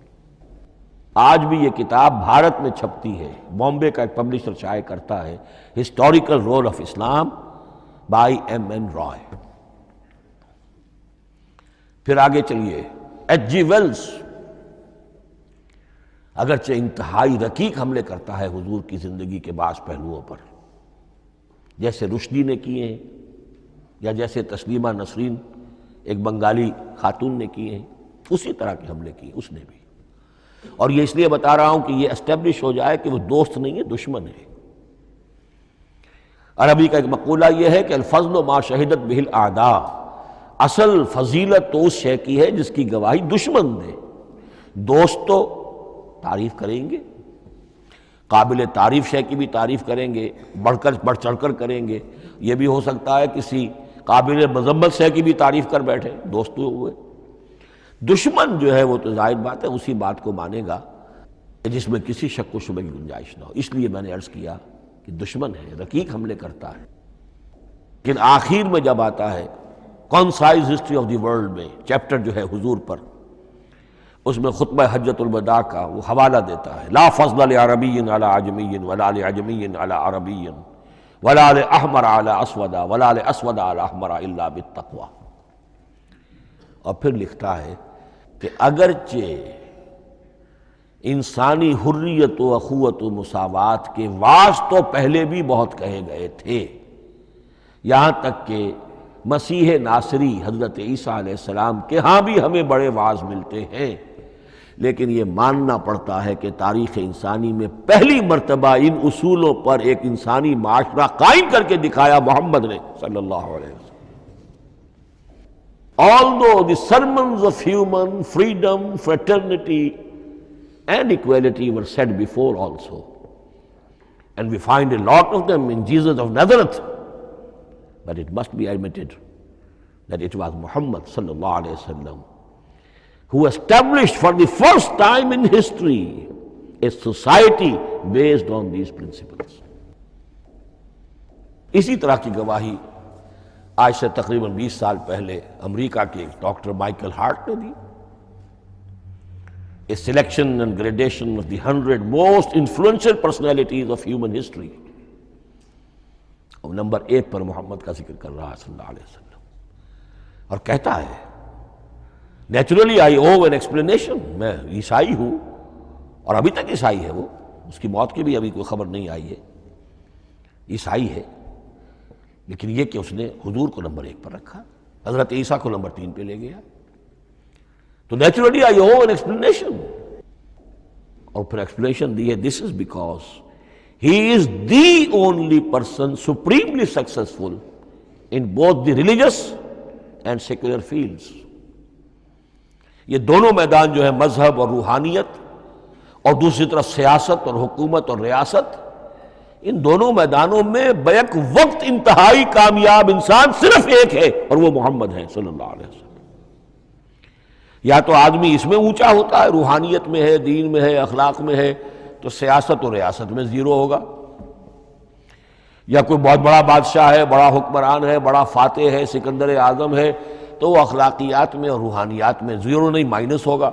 آج بھی یہ کتاب بھارت میں چھپتی ہے، بامبے کا ایک پبلشر شائع کرتا ہے، historical role of Islam by M N Roy. پھر آگے چلیے، ایچ جی ویلز اگرچہ انتہائی رقیق حملے کرتا ہے حضور کی زندگی کے بعض پہلوؤں پر، جیسے رشدی نے کیے ہیں یا جیسے تسلیمہ نسرین ایک بنگالی خاتون نے کیے ہیں، اسی طرح کے حملے کیے اس نے بھی۔ اور یہ اس لیے بتا رہا ہوں کہ یہ اسٹیبلش ہو جائے کہ وہ دوست نہیں ہے، دشمن ہے۔ عربی کا ایک مقولہ یہ ہے کہ الفضل ما شہدت بہ الاعداء، اصل فضیلت تو اس شے کی ہے جس کی گواہی دشمن دے۔ دوست تو تعریف کریں گے، قابل تعریف شے کی بھی تعریف کریں گے، بڑھ چڑھ کر کریں گے۔ یہ بھی ہو سکتا ہے کسی قابل مذمت شے کی بھی تعریف کر بیٹھے، دوست ہوئے۔ دشمن جو ہے وہ تو ظاہر بات ہے اسی بات کو مانے گا جس میں کسی شک و شبہ کی گنجائش نہ ہو۔ اس لیے میں نے عرض کیا کہ دشمن ہے، رقیق حملے کرتا ہے، لیکن آخر میں جب آتا ہے concise history of the world میں چیپٹر جو ہے حضور پر، اس میں خطبہ حجۃ الوداع کا وہ حوالہ دیتا ہے، لا فضل لعربی علی عجمی ولا لعجمی علی عربی ولا لاحمر علی اسود ولا لاسود علی احمر الا بالتقوی۔ اور پھر لکھتا ہے کہ اگرچہ انسانی حریت و اخوت و مساوات کے واعظ تو پہلے بھی بہت کہے گئے تھے، یہاں تک کہ مسیح ناصری حضرت عیسیٰ علیہ السلام کے ہاں بھی ہمیں بڑے واعظ ملتے ہیں، لیکن یہ ماننا پڑتا ہے کہ تاریخ انسانی میں پہلی مرتبہ ان اصولوں پر ایک انسانی معاشرہ قائم کر کے دکھایا محمد نے صلی اللہ علیہ وسلم۔ Although the sermons of human freedom, fraternity and equality were said before also, and we find a lot of them in Jesus of Nazareth, but it must be admitted that it was Muhammad sallallahu alayhi wa sallam who established for the first time in history a society based on these principles. اسی طرح کی گواہی آج سے تقریباً 20 سال پہلے امریکہ کے ڈاکٹر مائیکل ہارٹ نے دی۔ A selection and gradation of the 100 most influential personalities of human history. اور نمبر 1 پر محمد کا ذکر کر رہا ہے صلی اللہ علیہ وسلم، اور کہتا ہے naturally I owe an explanation, میں عیسائی ہوں اور ابھی تک عیسائی ہے، وہ اس کی موت کی بھی ابھی کوئی خبر نہیں آئی ہے، عیسائی ہے، لیکن یہ کہ اس نے حضور کو نمبر 1 پر رکھا، حضرت عیسیٰ کو نمبر 3 پہ لے گیا، تو naturally I owe an explanation, اور پھر ایکسپلینیشن دی ہے this is because he is the only person supremely successful in both the religious and secular fields. یہ دونوں میدان جو ہے مذہب اور روحانیت، اور دوسری طرف سیاست اور حکومت اور ریاست، ان دونوں میدانوں میں بیک وقت انتہائی کامیاب انسان صرف ایک ہے، اور وہ محمد ہے صلی اللہ علیہ وسلم۔ یا تو آدمی اس میں اونچا ہوتا ہے، روحانیت میں ہے، دین میں ہے، اخلاق میں ہے، تو سیاست اور ریاست میں زیرو ہوگا، یا کوئی بہت بڑا بادشاہ ہے، بڑا حکمران ہے، بڑا فاتح ہے، سکندر اعظم ہے، تو وہ اخلاقیات میں اور روحانیات میں زیرو نہیں، مائنس ہوگا۔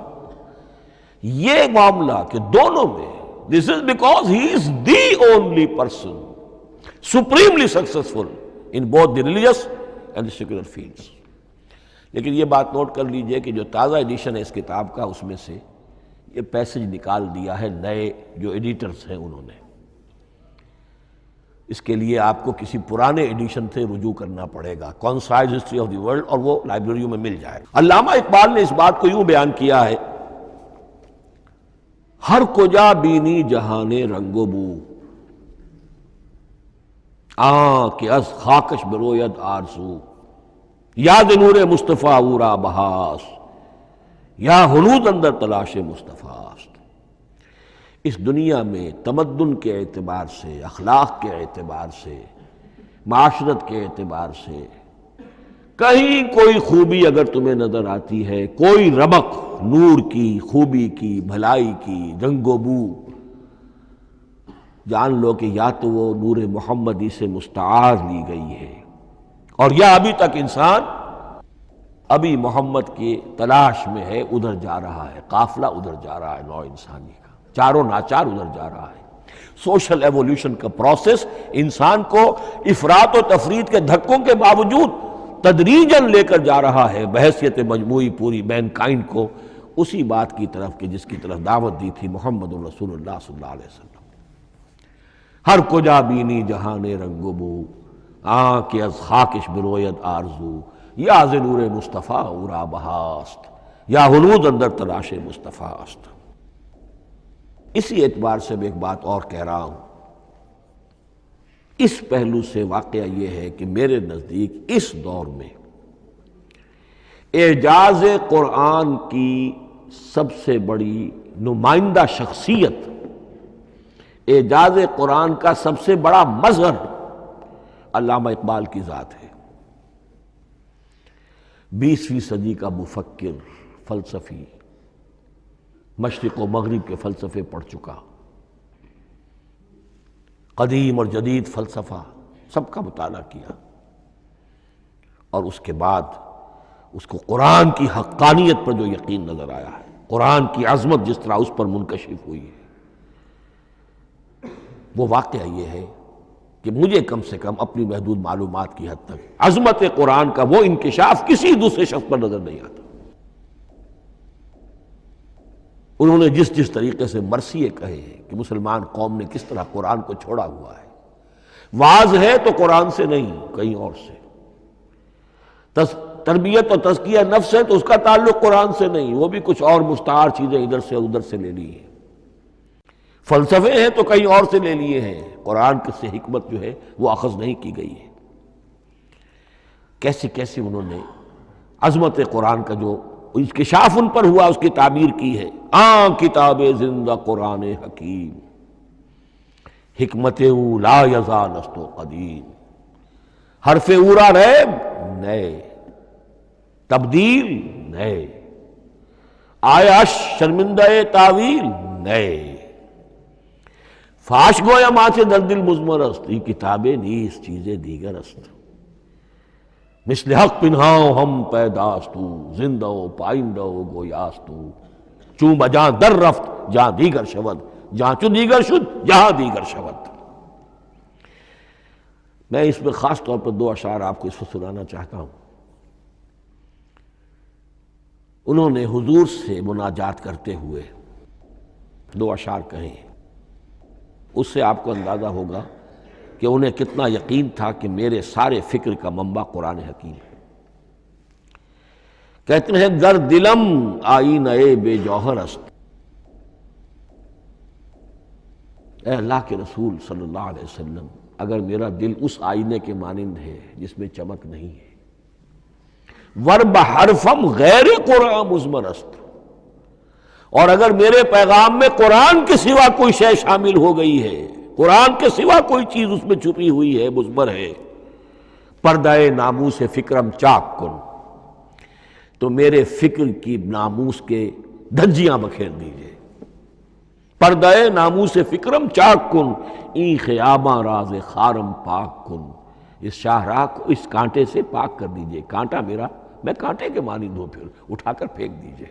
یہ معاملہ کہ دونوں میں this is because he is the only person supremely successful in both the religious and the secular fields. لیکن یہ بات نوٹ کر لیجئے کہ جو تازہ ایڈیشن ہے اس کتاب کا، اس میں سے یہ پیسج نکال دیا ہے نئے جو ایڈیٹرز ہیں انہوں نے۔ اس کے لیے آپ کو کسی پرانے ایڈیشن سے رجوع کرنا پڑے گا، concise history of the world, اور وہ لائبریریوں میں مل جائے گا۔ علامہ اقبال نے اس بات کو یوں بیان کیا ہے، ہر کجا بینی جہان رنگ و بو، کہ از خاکش بروید آرزو، یاد نور مصطفیٰ اورا بہاس، یا ہنود اندر تلاش مصطفیٰ است۔ اس دنیا میں تمدن کے اعتبار سے، اخلاق کے اعتبار سے، معاشرت کے اعتبار سے کہیں کوئی خوبی اگر تمہیں نظر آتی ہے، کوئی رمق نور کی، خوبی کی، بھلائی کی، رنگ و بو، جان لو کہ یا تو وہ نور محمدی سے مستعار لی گئی ہے، اور یا ابھی تک انسان ابھی محمد کی تلاش میں ہے، ادھر جا رہا ہے، قافلہ ادھر جا رہا ہے، نوع انسانی کا چاروں ناچار ادھر جا رہا ہے۔ سوشل ایولیوشن کا پروسیس انسان کو افراط و تفرید کے دھکوں کے باوجود تدریجاً لے کر جا رہا ہے بحیثیت مجموعی پوری مین کائنڈ کو اسی بات کی طرف کہ جس کی طرف دعوت دی تھی محمد رسول اللہ صلی اللہ علیہ وسلم۔ ہر کجا بینی جہان رنگ و بو، کہ از خاکش بروید آرزو، یا ز نور مصطفیٰ اورا بہاست، یا ہنود اندر تلاش مصطفیٰ است۔ اسی اعتبار سے میں ایک بات اور کہہ رہا ہوں، اس پہلو سے واقعہ یہ ہے کہ میرے نزدیک اس دور میں اعجاز قرآن کی سب سے بڑی نمائندہ شخصیت، اعجاز قرآن کا سب سے بڑا مظہر علامہ اقبال کی ذات ہے۔ 20ویں صدی کا مفکر، فلسفی، مشرق و مغرب کے فلسفے پڑھ چکا، قدیم اور جدید فلسفہ سب کا مطالعہ کیا، اور اس کے بعد اس کو قرآن کی حقانیت پر جو یقین نظر آیا ہے، قرآن کی عظمت جس طرح اس پر منکشف ہوئی ہے، وہ واقعہ یہ ہے کہ مجھے کم سے کم اپنی محدود معلومات کی حد تک عظمت قرآن کا وہ انکشاف کسی دوسرے شخص پر نظر نہیں آتا۔ انہوں نے جس طریقے سے مرثیے کہے ہیں کہ مسلمان قوم نے کس طرح قرآن کو چھوڑا ہوا ہے، واعظ ہے تو قرآن سے نہیں، کہیں اور سے۔ تربیت اور تزکیہ نفس ہے تو اس کا تعلق قرآن سے نہیں، وہ بھی کچھ اور مستعار چیزیں ادھر سے ادھر سے لے لی ہیں۔ فلسفے ہیں تو کہیں اور سے لے لیے ہیں، قرآن سے حکمت جو ہے وہ اخذ نہیں کی گئی ہے۔ کیسے کیسے انہوں نے عظمت قرآن کا جو انکشاف ان پر ہوا اس کی تعبیر کی ہے۔ کتاب زندہ قرآن حکیم، حکمت او لا یزا نست و قدیم، حرف اورا ریب نئے، تبدیل نئے، آیا شرمندہ تعویل نئے، فاش گویا ماں سے در دل مضمر است، یہ کتابیں نیز چیزیں دیگر است، مثل حق پنہاؤ ہم پیداستو، زندہ و پائندہ و گویاستو، چون بجاں در رفت جہاں دیگر شود، جہاں چو دیگر شد جہاں دیگر شود۔ میں اس میں خاص طور پر 2 اشعار آپ کو اس وقت سنانا چاہتا ہوں۔ انہوں نے حضور سے مناجات کرتے ہوئے 2 اشعار کہیں، اس سے آپ کو اندازہ ہوگا کہ انہیں کتنا یقین تھا کہ میرے سارے فکر کا منبع قرآن حکیم ہے۔ کہتے ہیں گر دلم آئینہ بے جوہر است، اے اللہ کے رسول صلی اللہ علیہ وسلم، اگر میرا دل اس آئینے کے مانند ہے جس میں چمک نہیں ہے، ورب حرفم غیر قرآن مضمر است، اور اگر میرے پیغام میں قرآن کے سوا کوئی شے شامل ہو گئی ہے، قرآن کے سوا کوئی چیز اس میں چھپی ہوئی ہے، مضمر ہے، پردہ ناموس فکرم چاک کن، تو میرے فکر کی ناموس کے دھجیاں بکھیر دیجئے۔ پردہ ناموس فکرم چاک کن، این خیاباں راز خارم پاک کن، اس شاہراہ کو اس کانٹے سے پاک کر دیجئے، کانٹا میرا، میں کانٹے کے مانند ہوں، پھر اٹھا کر پھینک دیجئے۔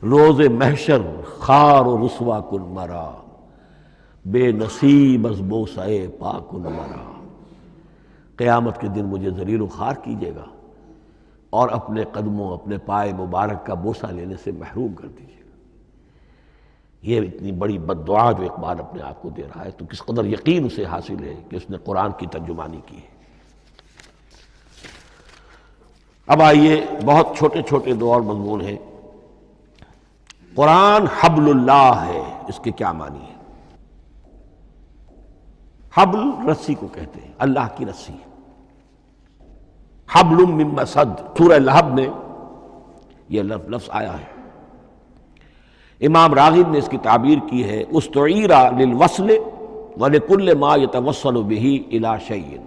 روز محشر خار و رسوا کن مرا، بے نصیب از بوسہ پاک کن مرا، قیامت کے دن مجھے ذلیل و خوار کیجیے گا اور اپنے قدموں، اپنے پائے مبارک کا بوسہ لینے سے محروم کر دیجیے گا۔ یہ اتنی بڑی بد دعا جو اقبال اپنے آپ کو دے رہا ہے، تو کس قدر یقین اسے حاصل ہے کہ اس نے قرآن کی ترجمانی کی ہے۔ اب آئیے، بہت چھوٹے چھوٹے 2 اور مضمون ہیں۔ قرآن حبل اللہ ہے، اس کے کیا معنی ہے؟ حبل رسی کو کہتے ہیں، اللہ کی رسی۔ حبل من مسد، سورہ لہب میں یہ لفظ آیا ہے۔ امام راغب نے اس کی تعبیر کی ہے، استعیر للوصل ولکل ما یتوصل به الی شیء،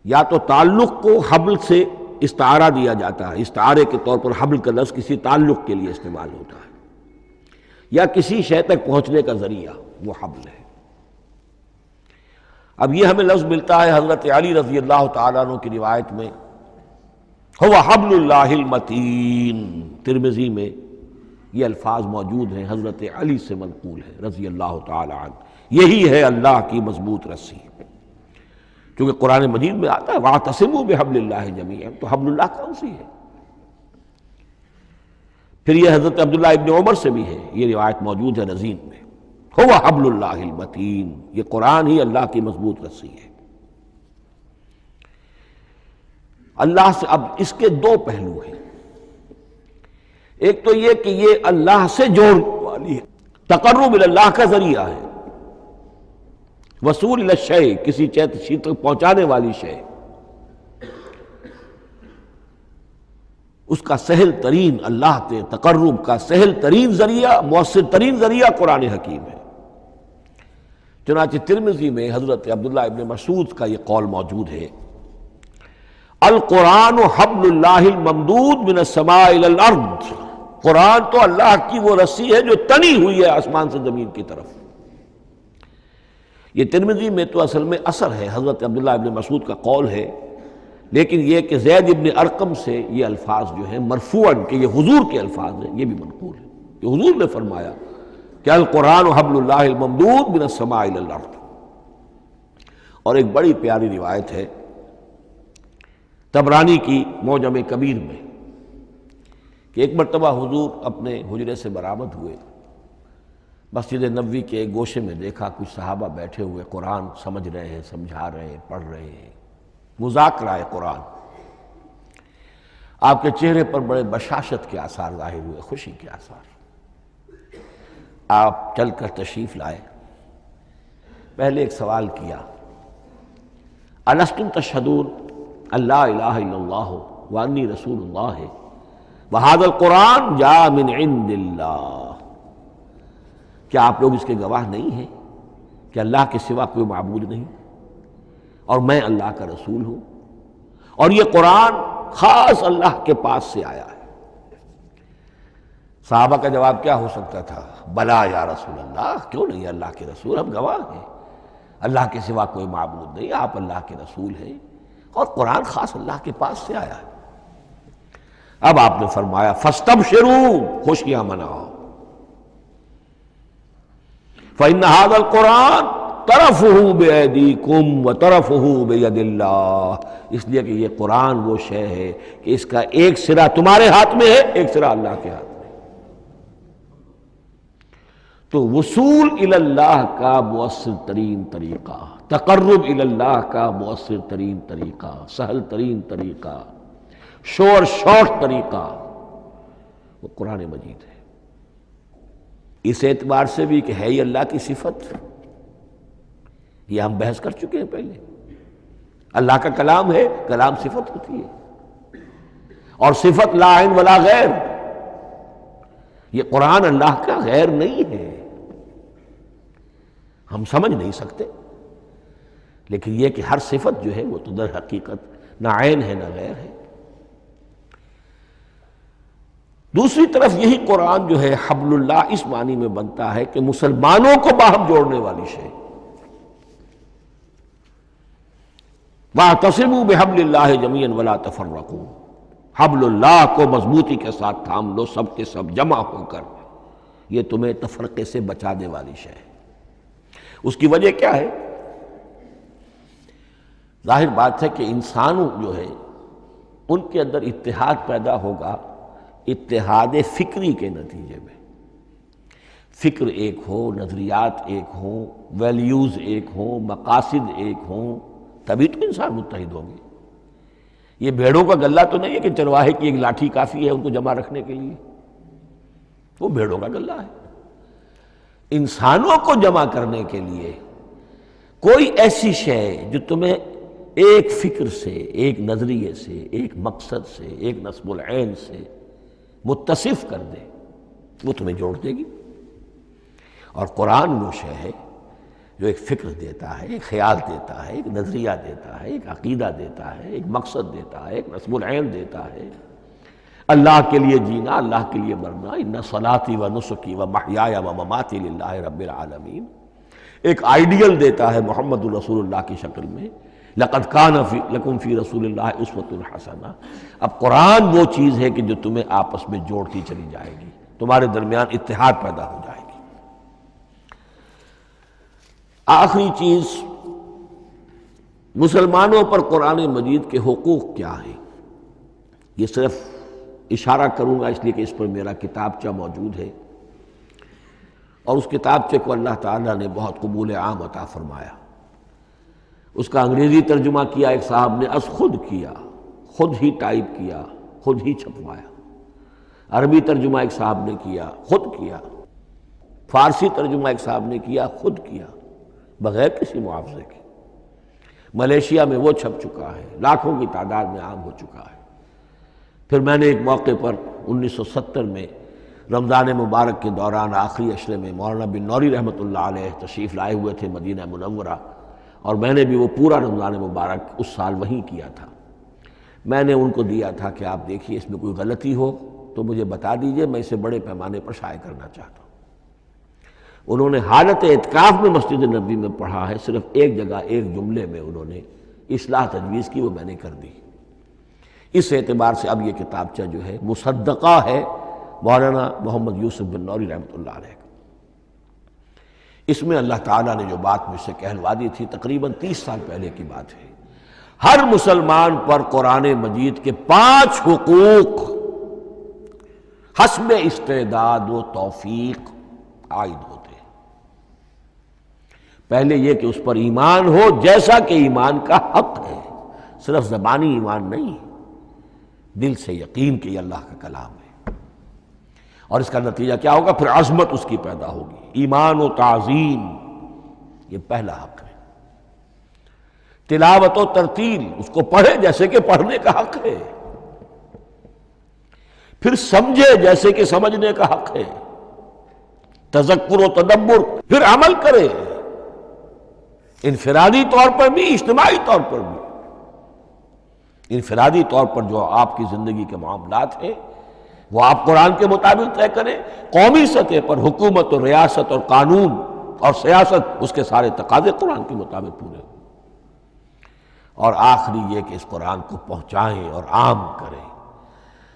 یا تو تعلق کو حبل سے استعارہ دیا جاتا ہے، استعارے کے طور پر حبل کا لفظ کسی تعلق کے لیے استعمال ہوتا ہے، یا کسی شے تک پہنچنے کا ذریعہ، وہ حبل ہے۔ اب یہ ہمیں لفظ ملتا ہے حضرت علی رضی اللہ تعالیٰ عنہ کی روایت میں، هو حبل اللہ المتین، ترمذی میں یہ الفاظ موجود ہیں، حضرت علی سے منقول ہے رضی اللہ تعالی عنہ، یہی ہے اللہ کی مضبوط رسی۔ کیونکہ قرآن مجید میں آتا ہے وَاعْتَصِمُوا بِحَبْلِ اللَّهِ جَمِيعًا، تو حبل اللہ کون سی ہے؟ پھر یہ حضرت عبداللہ ابن عمر سے بھی ہے، یہ روایت موجود ہے رزین میں، هو حبل اللہ المتین، یہ قرآن ہی اللہ کی مضبوط رسی ہے۔ اللہ سے اب اس کے 2 پہلو ہیں، ایک تو یہ کہ یہ اللہ سے جوڑنے والی ہے، تقرب اللہ کا ذریعہ ہے، وصول الی الشیء، کسی چیز تک پہنچانے والی شے، اس کا سہل ترین، اللہ کے تقرب کا سہل ترین ذریعہ، مؤثر ترین ذریعہ قرآن حکیم ہے۔ چنانچہ ترمذی میں حضرت عبداللہ ابن مسعود کا یہ قول موجود ہے، القرآن حبل اللہ الممدود من السماء الی الارض، قرآن تو اللہ کی وہ رسی ہے جو تنی ہوئی ہے آسمان سے زمین کی طرف۔ یہ ترمذی میں تو اصل میں اثر ہے، حضرت عبداللہ ابن مسعود کا قول ہے، لیکن یہ کہ زید ابن ارقم سے یہ الفاظ جو ہیں مرفوعاً کہ یہ حضور کے الفاظ ہیں، یہ بھی منقول ہے کہ حضور نے فرمایا کہ القرآن حبل اللہ الممدود من السماء الی الارض۔ اور ایک بڑی پیاری روایت ہے طبرانی کی معجم کبیر میں کہ ایک مرتبہ حضور اپنے حجرے سے برآمد ہوئے مسجد نبوی کے ایک گوشے میں دیکھا کچھ صحابہ بیٹھے ہوئے قرآن سمجھ رہے ہیں، سمجھا رہے ہیں، پڑھ رہے ہیں، مذاکرہ ہے قرآن۔ آپ کے چہرے پر بڑے بشاشت کے آثار ظاہر ہوئے، خوشی کے آثار۔ آپ چل کر تشریف لائے، پہلے ایک سوال کیا، الستم تشہدون اللہ الہ الا اللہ وانی رسول اللہ وہذا القرآن جاء من عند اللہ، کیا آپ لوگ اس کے گواہ نہیں ہیں کہ اللہ کے سوا کوئی معبود نہیں اور میں اللہ کا رسول ہوں، اور یہ قرآن خاص اللہ کے پاس سے آیا ہے؟ صحابہ کا جواب کیا ہو سکتا تھا؟ بلا یا رسول اللہ، کیوں نہیں اللہ کے رسول، ہم گواہ ہیں، اللہ کے سوا کوئی معبود نہیں، آپ اللہ کے رسول ہیں اور قرآن خاص اللہ کے پاس سے آیا ہے۔ اب آپ نے فرمایا فاستبشروا، خوشیاں مناؤ، فإن هذا القرآن طرفه بأيديكم وطرفه بيد اللہ، اس لیے کہ یہ قرآن وہ شے ہے کہ اس کا ایک سرا تمہارے ہاتھ میں ہے، ایک سرا اللہ کے ہاتھ میں۔ تو وصول الی اللہ کا مؤثر ترین طریقہ، تقرب الی اللہ کا مؤثر ترین طریقہ، سہل ترین طریقہ، شور شارٹ طریقہ وہ قرآن مجید ہے۔ اس اعتبار سے بھی کہ ہے ہی اللہ کی صفت، یہ ہم بحث کر چکے ہیں پہلے، اللہ کا کلام ہے، کلام صفت ہوتی ہے، اور صفت لا عین ولا غیر، یہ قرآن اللہ کا غیر نہیں ہے، ہم سمجھ نہیں سکتے، لیکن یہ کہ ہر صفت جو ہے وہ تو در حقیقت نہ عین ہے نہ غیر ہے۔ دوسری طرف یہی قرآن جو ہے حبل اللہ اس معنی میں بنتا ہے کہ مسلمانوں کو باہم جوڑنے والی شے، وَاعْتَصِمُوا بِحَبْلِ اللَّهِ جَمِيعًا وَلَا تَفَرَّقُوا، حبل اللہ کو مضبوطی کے ساتھ تھام لو، سب کے سب جمع ہو کر، یہ تمہیں تفرقے سے بچانے والی شے ہے۔ اس کی وجہ کیا ہے؟ ظاہر بات ہے کہ انسانوں جو ہے ان کے اندر اتحاد پیدا ہوگا اتحاد فکری کے نتیجے میں، فکر ایک ہو، نظریات ایک ہوں، ویلیوز ایک ہوں، مقاصد ایک ہوں، تبھی تو انسان متحد ہوں گے۔ یہ بھیڑوں کا غلہ تو نہیں ہے کہ چرواہے کی ایک لاٹھی کافی ہے ان کو جمع رکھنے کے لیے، وہ بھیڑوں کا غلہ ہے۔ انسانوں کو جمع کرنے کے لیے کوئی ایسی شے جو تمہیں ایک فکر سے، ایک نظریے سے، ایک مقصد سے، ایک نصب العین سے متصف کر دے، وہ تمہیں جوڑ دے گی۔ اور قرآن وہ شے ہے جو ایک فکر دیتا ہے، ایک خیال دیتا ہے، ایک نظریہ دیتا ہے، ایک عقیدہ دیتا ہے، ایک مقصد دیتا ہے، ایک نصب العین دیتا ہے، اللہ کے لیے جینا، اللہ کے لیے مرنا، ان صلاتی و نسکی و محیایا و مماتی للہ رب العالمین، ایک آئیڈیل دیتا ہے محمد الرسول اللہ کی شکل میں، لقد کان لکم فی رسول اللہ اسوۃ حسنہ۔ اب قرآن وہ چیز ہے کہ جو تمہیں آپس میں جوڑتی چلی جائے گی، تمہارے درمیان اتحاد پیدا ہو جائے گی۔ آخری چیز، مسلمانوں پر قرآن مجید کے حقوق کیا ہیں؟ یہ صرف اشارہ کروں گا اس لیے کہ اس پر میرا کتابچہ موجود ہے، اور اس کتابچے کو اللہ تعالیٰ نے بہت قبول عام عطا فرمایا۔ اس کا انگریزی ترجمہ کیا ایک صاحب نے، از خود کیا، خود ہی ٹائپ کیا، خود ہی چھپوایا۔ عربی ترجمہ ایک صاحب نے کیا، خود کیا۔ فارسی ترجمہ ایک صاحب نے کیا، خود کیا، بغیر کسی معاوضے کے۔ ملیشیا میں وہ چھپ چکا ہے، لاکھوں کی تعداد میں عام ہو چکا ہے۔ پھر میں نے ایک موقع پر 1970 میں رمضان مبارک کے دوران آخری عشرے میں مولانا بن نوری رحمۃ اللہ علیہ تشریف لائے ہوئے تھے مدینہ منورہ، اور میں نے بھی وہ پورا رمضان مبارک اس سال وہیں کیا تھا۔ میں نے ان کو دیا تھا کہ آپ دیکھیے اس میں کوئی غلطی ہو تو مجھے بتا دیجئے، میں اسے بڑے پیمانے پر شائع کرنا چاہتا ہوں۔ انہوں نے حالت اعتکاف میں مسجد نبوی میں پڑھا ہے، صرف ایک جگہ ایک جملے میں انہوں نے اصلاح تجویز کی، وہ میں نے کر دی۔ اس اعتبار سے اب یہ کتابچہ جو ہے مصدقہ ہے مولانا محمد یوسف بن نوری رحمۃ اللہ علیہ کا۔ اس میں اللہ تعالیٰ نے جو بات مجھ سے کہلوا دی تھی، تقریباً 30 سال پہلے کی بات ہے، ہر مسلمان پر قرآن مجید کے 5 حقوق حسب استعداد و توفیق عائد ہوتے ہیں۔ پہلے یہ کہ اس پر ایمان ہو جیسا کہ ایمان کا حق ہے، صرف زبانی ایمان نہیں، دل سے یقین کہ یہ اللہ کا کلام ہے۔ اور اس کا نتیجہ کیا ہوگا؟ پھر عظمت اس کی پیدا ہوگی، ایمان و تعظیم، یہ پہلا حق ہے۔ تلاوت و ترتیل، اس کو پڑھے جیسے کہ پڑھنے کا حق ہے، پھر سمجھے جیسے کہ سمجھنے کا حق ہے، تذکر و تدبر، پھر عمل کرے، انفرادی طور پر بھی اجتماعی طور پر بھی۔ انفرادی طور پر جو آپ کی زندگی کے معاملات ہیں وہ آپ قرآن کے مطابق طے کریں، قومی سطح پر حکومت اور ریاست اور قانون اور سیاست، اس کے سارے تقاضے قرآن کے مطابق پورے ہوں، اور آخری یہ کہ اس قرآن کو پہنچائیں اور عام کریں،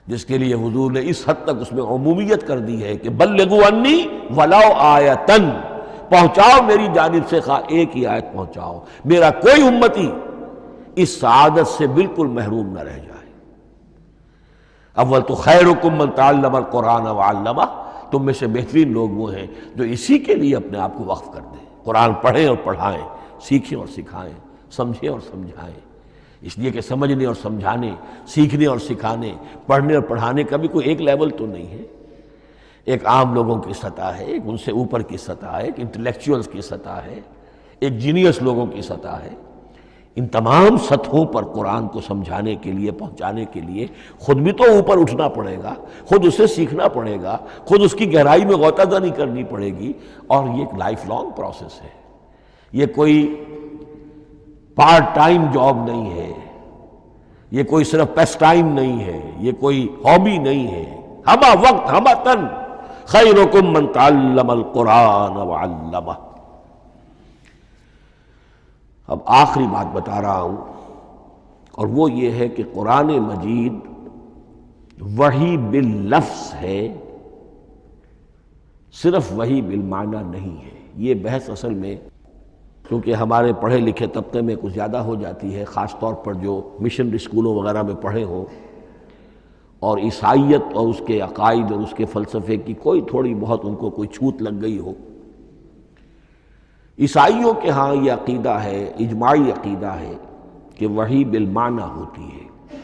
جس کے لیے حضور نے اس حد تک اس میں عمومیت کر دی ہے کہ بلغوا انی ولو آیۃ، پہنچاؤ میری جانب سے خواہ ایک ہی آیت پہنچاؤ، میرا کوئی امتی اس سعادت سے بالکل محروم نہ رہ جائے۔ اول تو خیرکم من تعلم القرآن وعلمہ، تم میں سے بہترین لوگ وہ ہیں جو اسی کے لیے اپنے آپ کو وقف کر دیں، قرآن پڑھیں اور پڑھائیں، سیکھیں اور سکھائیں، سمجھیں اور سمجھائیں۔ اس لیے کہ سمجھنے اور سمجھانے، سیکھنے اور سکھانے، پڑھنے اور پڑھانے کا بھی کوئی ایک لیول تو نہیں ہے، ایک عام لوگوں کی سطح ہے، ایک ان سے اوپر کی سطح ہے، ایک انٹلیکچوئلز کی سطح ہے، ایک جینیس لوگوں کی سطح ہے۔ ان تمام سطحوں پر قرآن کو سمجھانے کے لیے، پہنچانے کے لیے خود بھی تو اوپر اٹھنا پڑے گا، خود اسے سیکھنا پڑے گا، خود اس کی گہرائی میں غوطہ زنی کرنی پڑے گی، اور یہ ایک لائف لانگ پروسیس ہے، یہ کوئی پارٹ ٹائم جاب نہیں ہے، یہ کوئی صرف پیس ٹائم نہیں ہے، یہ کوئی ہابی نہیں ہے، ہمہ وقت ہمہ تن، خیرکم من تعلم القرآن وعلمہ۔ اب آخری بات بتا رہا ہوں، اور وہ یہ ہے کہ قرآن مجید وحی باللفظ ہے، صرف وحی بالمعنی نہیں ہے۔ یہ بحث اصل میں کیونکہ ہمارے پڑھے لکھے طبقے میں کچھ زیادہ ہو جاتی ہے، خاص طور پر جو مشنری اسکولوں وغیرہ میں پڑھے ہوں اور عیسائیت اور اس کے عقائد اور اس کے فلسفے کی کوئی تھوڑی بہت ان کو کوئی چھوت لگ گئی ہو۔ عیسائیوں کے ہاں یہ عقیدہ ہے، اجماعی عقیدہ ہے کہ وحی بالمعنی ہوتی ہے،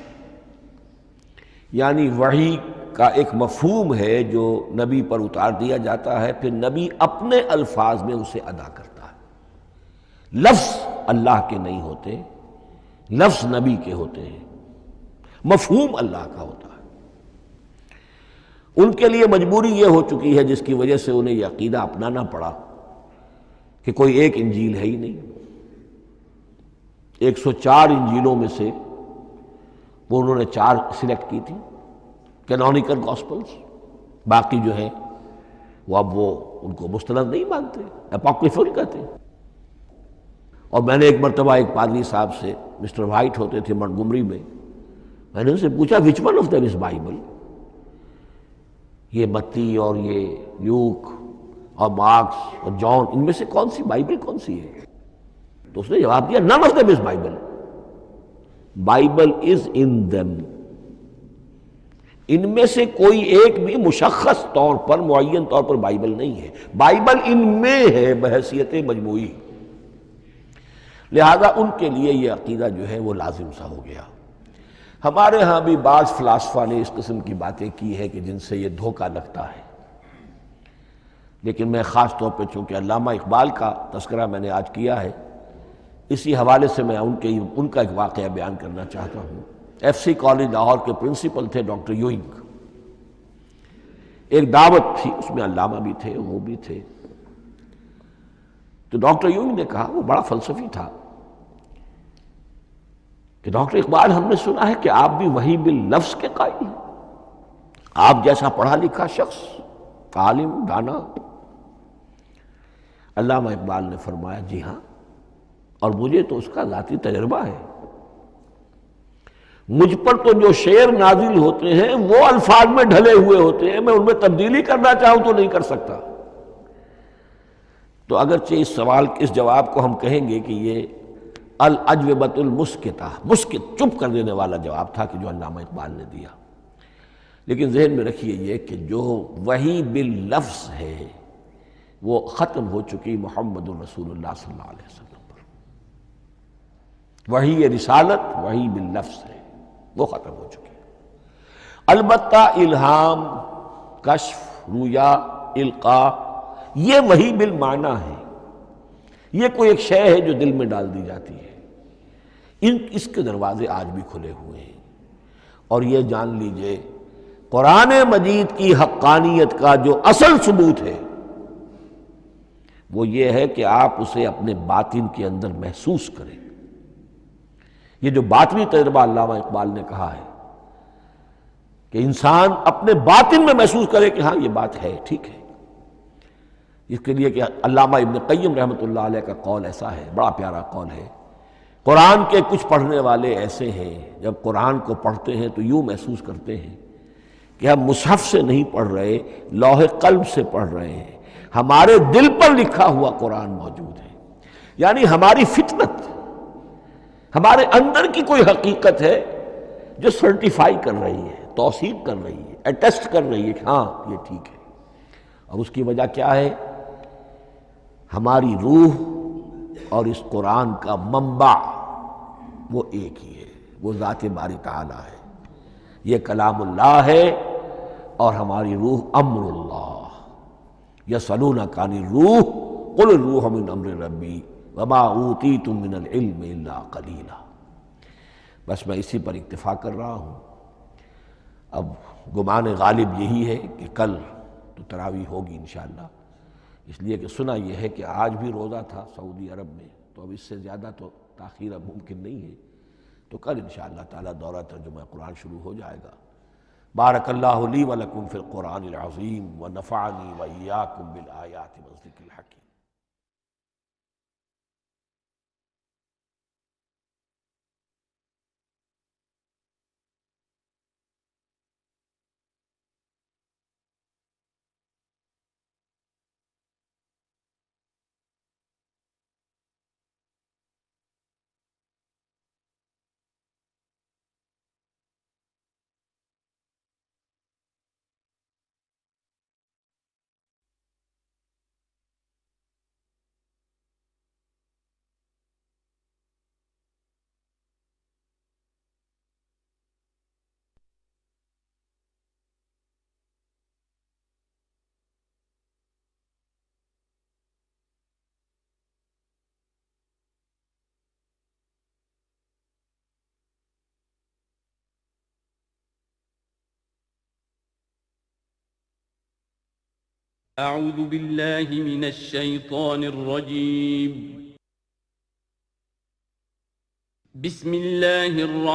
یعنی وحی کا ایک مفہوم ہے جو نبی پر اتار دیا جاتا ہے، پھر نبی اپنے الفاظ میں اسے ادا کرتا ہے۔ لفظ اللہ کے نہیں ہوتے، لفظ نبی کے ہوتے ہیں، مفہوم اللہ کا ہوتا ہے۔ ان کے لیے مجبوری یہ ہو چکی ہے جس کی وجہ سے انہیں یہ عقیدہ اپنانا پڑا کہ کوئی ایک انجیل ہے ہی نہیں، 104 انجیلوں میں سے وہ انہوں نے 4 سلیکٹ کی تھی کینونیکل گاسپلز، باقی جو ہیں وہ اب وہ ان کو مستند نہیں مانتے، اپوکریفل کہتے ہیں۔ اور میں نے ایک مرتبہ ایک پادری صاحب سے، مسٹر وائٹ ہوتے تھے منٹگمری میں نے ان سے پوچھا which one of them is Bible, یہ متی اور یہ لیوک اور مارکس اور جان، ان میں سے کون سی بائبل کون سی ہے؟ تو اس نے جواب دیا none of them is Bible. Bible is in them. ان میں سے کوئی ایک بھی مشخص طور پر، معین طور پر بائبل نہیں ہے، بائبل ان میں ہے بحیثیت مجموعی۔ لہذا ان کے لیے یہ عقیدہ جو ہے وہ لازم سا ہو گیا۔ ہمارے ہاں بھی بعض فلاسفہ نے اس قسم کی باتیں کی ہے کہ جن سے یہ دھوکہ لگتا ہے، لیکن میں خاص طور پہ چونکہ علامہ اقبال کا تذکرہ میں نے آج کیا ہے، اسی حوالے سے میں ان کا ایک واقعہ بیان کرنا چاہتا ہوں۔ ایف سی کالج لاہور کے پرنسپل تھے ڈاکٹر یوئنگ۔ ایک دعوت تھی، اس میں علامہ بھی تھے، وہ بھی تھے۔ تو ڈاکٹر یوئنگ نے کہا، وہ بڑا فلسفی تھا، کہ ڈاکٹر اقبال ہم نے سنا ہے کہ آپ بھی وحی باللفظ کے قائل ہیں، آپ جیسا پڑھا لکھا شخص، عالم، دانا۔ علامہ اقبال نے فرمایا جی ہاں، اور مجھے تو اس کا ذاتی تجربہ ہے، مجھ پر تو جو شعر نازل ہوتے ہیں وہ الفاظ میں ڈھلے ہوئے ہوتے ہیں، میں ان میں تبدیلی کرنا چاہوں تو نہیں کر سکتا۔ تو اگرچہ اس سوال، اس جواب کو ہم کہیں گے کہ یہ الاجوبۃ المسکتہ، مسکت، چپ کر دینے والا جواب تھا کہ جو علامہ اقبال نے دیا، لیکن ذہن میں رکھیے یہ کہ جو وحی باللفظ ہے وہ ختم ہو چکی محمد الرسول اللہ صلی اللہ علیہ وسلم پر۔ وحی رسالت وحی باللفظ ہے، وہ ختم ہو چکی۔ البتہ الہام، کشف، رویا، القاء، یہ وحی بالمعنی ہے، یہ کوئی ایک شے ہے جو دل میں ڈال دی جاتی ہے۔ اس کے دروازے آج بھی کھلے ہوئے ہیں، اور یہ جان لیجئے قرآن مجید کی حقانیت کا جو اصل ثبوت ہے وہ یہ ہے کہ آپ اسے اپنے باطن کے اندر محسوس کریں۔ یہ جو باطنی تجربہ علامہ اقبال نے کہا ہے کہ انسان اپنے باطن میں محسوس کرے کہ ہاں یہ بات ہے، ٹھیک ہے۔ اس کے لیے کہ علامہ ابن قیم رحمۃ اللہ علیہ کا قول ایسا ہے، بڑا پیارا قول ہے، قرآن کے کچھ پڑھنے والے ایسے ہیں جب قرآن کو پڑھتے ہیں تو یوں محسوس کرتے ہیں کہ ہم مصحف سے نہیں پڑھ رہے، لوح قلب سے پڑھ رہے ہیں، ہمارے دل پر لکھا ہوا قرآن موجود ہے۔ یعنی ہماری فطرت، ہمارے اندر کی کوئی حقیقت ہے جو سرٹیفائی کر رہی ہے، توثیق کر رہی ہے، اٹیسٹ کر رہی ہے کہ ہاں یہ ٹھیک ہے۔ اور اس کی وجہ کیا ہے؟ ہماری روح اور اس قرآن کا منبع وہ ایک ہی ہے، وہ ذات باری تعالی ہے۔ یہ کلام اللہ ہے اور ہماری روح امر اللہ۔ یسألونک عن الروح قل الروح من امر ربی وما اوتیتم من العلم الا قلیلا۔ بس میں اسی پر اکتفا کر رہا ہوں۔ اب گمان غالب یہی ہے کہ کل تو تراویح ہوگی انشاءاللہ، اس لیے کہ سنا یہ ہے کہ آج بھی روزہ تھا سعودی عرب میں، تو اب اس سے زیادہ تو تاخیر اب ممکن نہیں ہے، تو کل انشاءاللہ تعالی دورہ ترجمہ قرآن شروع ہو جائے گا۔ بارک اللہ لی و لکم فی القرآن العظیم ونفعنی و ایاکم بالآیات والذکر الحکیم۔ أعوذ بالله من الشيطان الرجيم. بسم الله الرحمن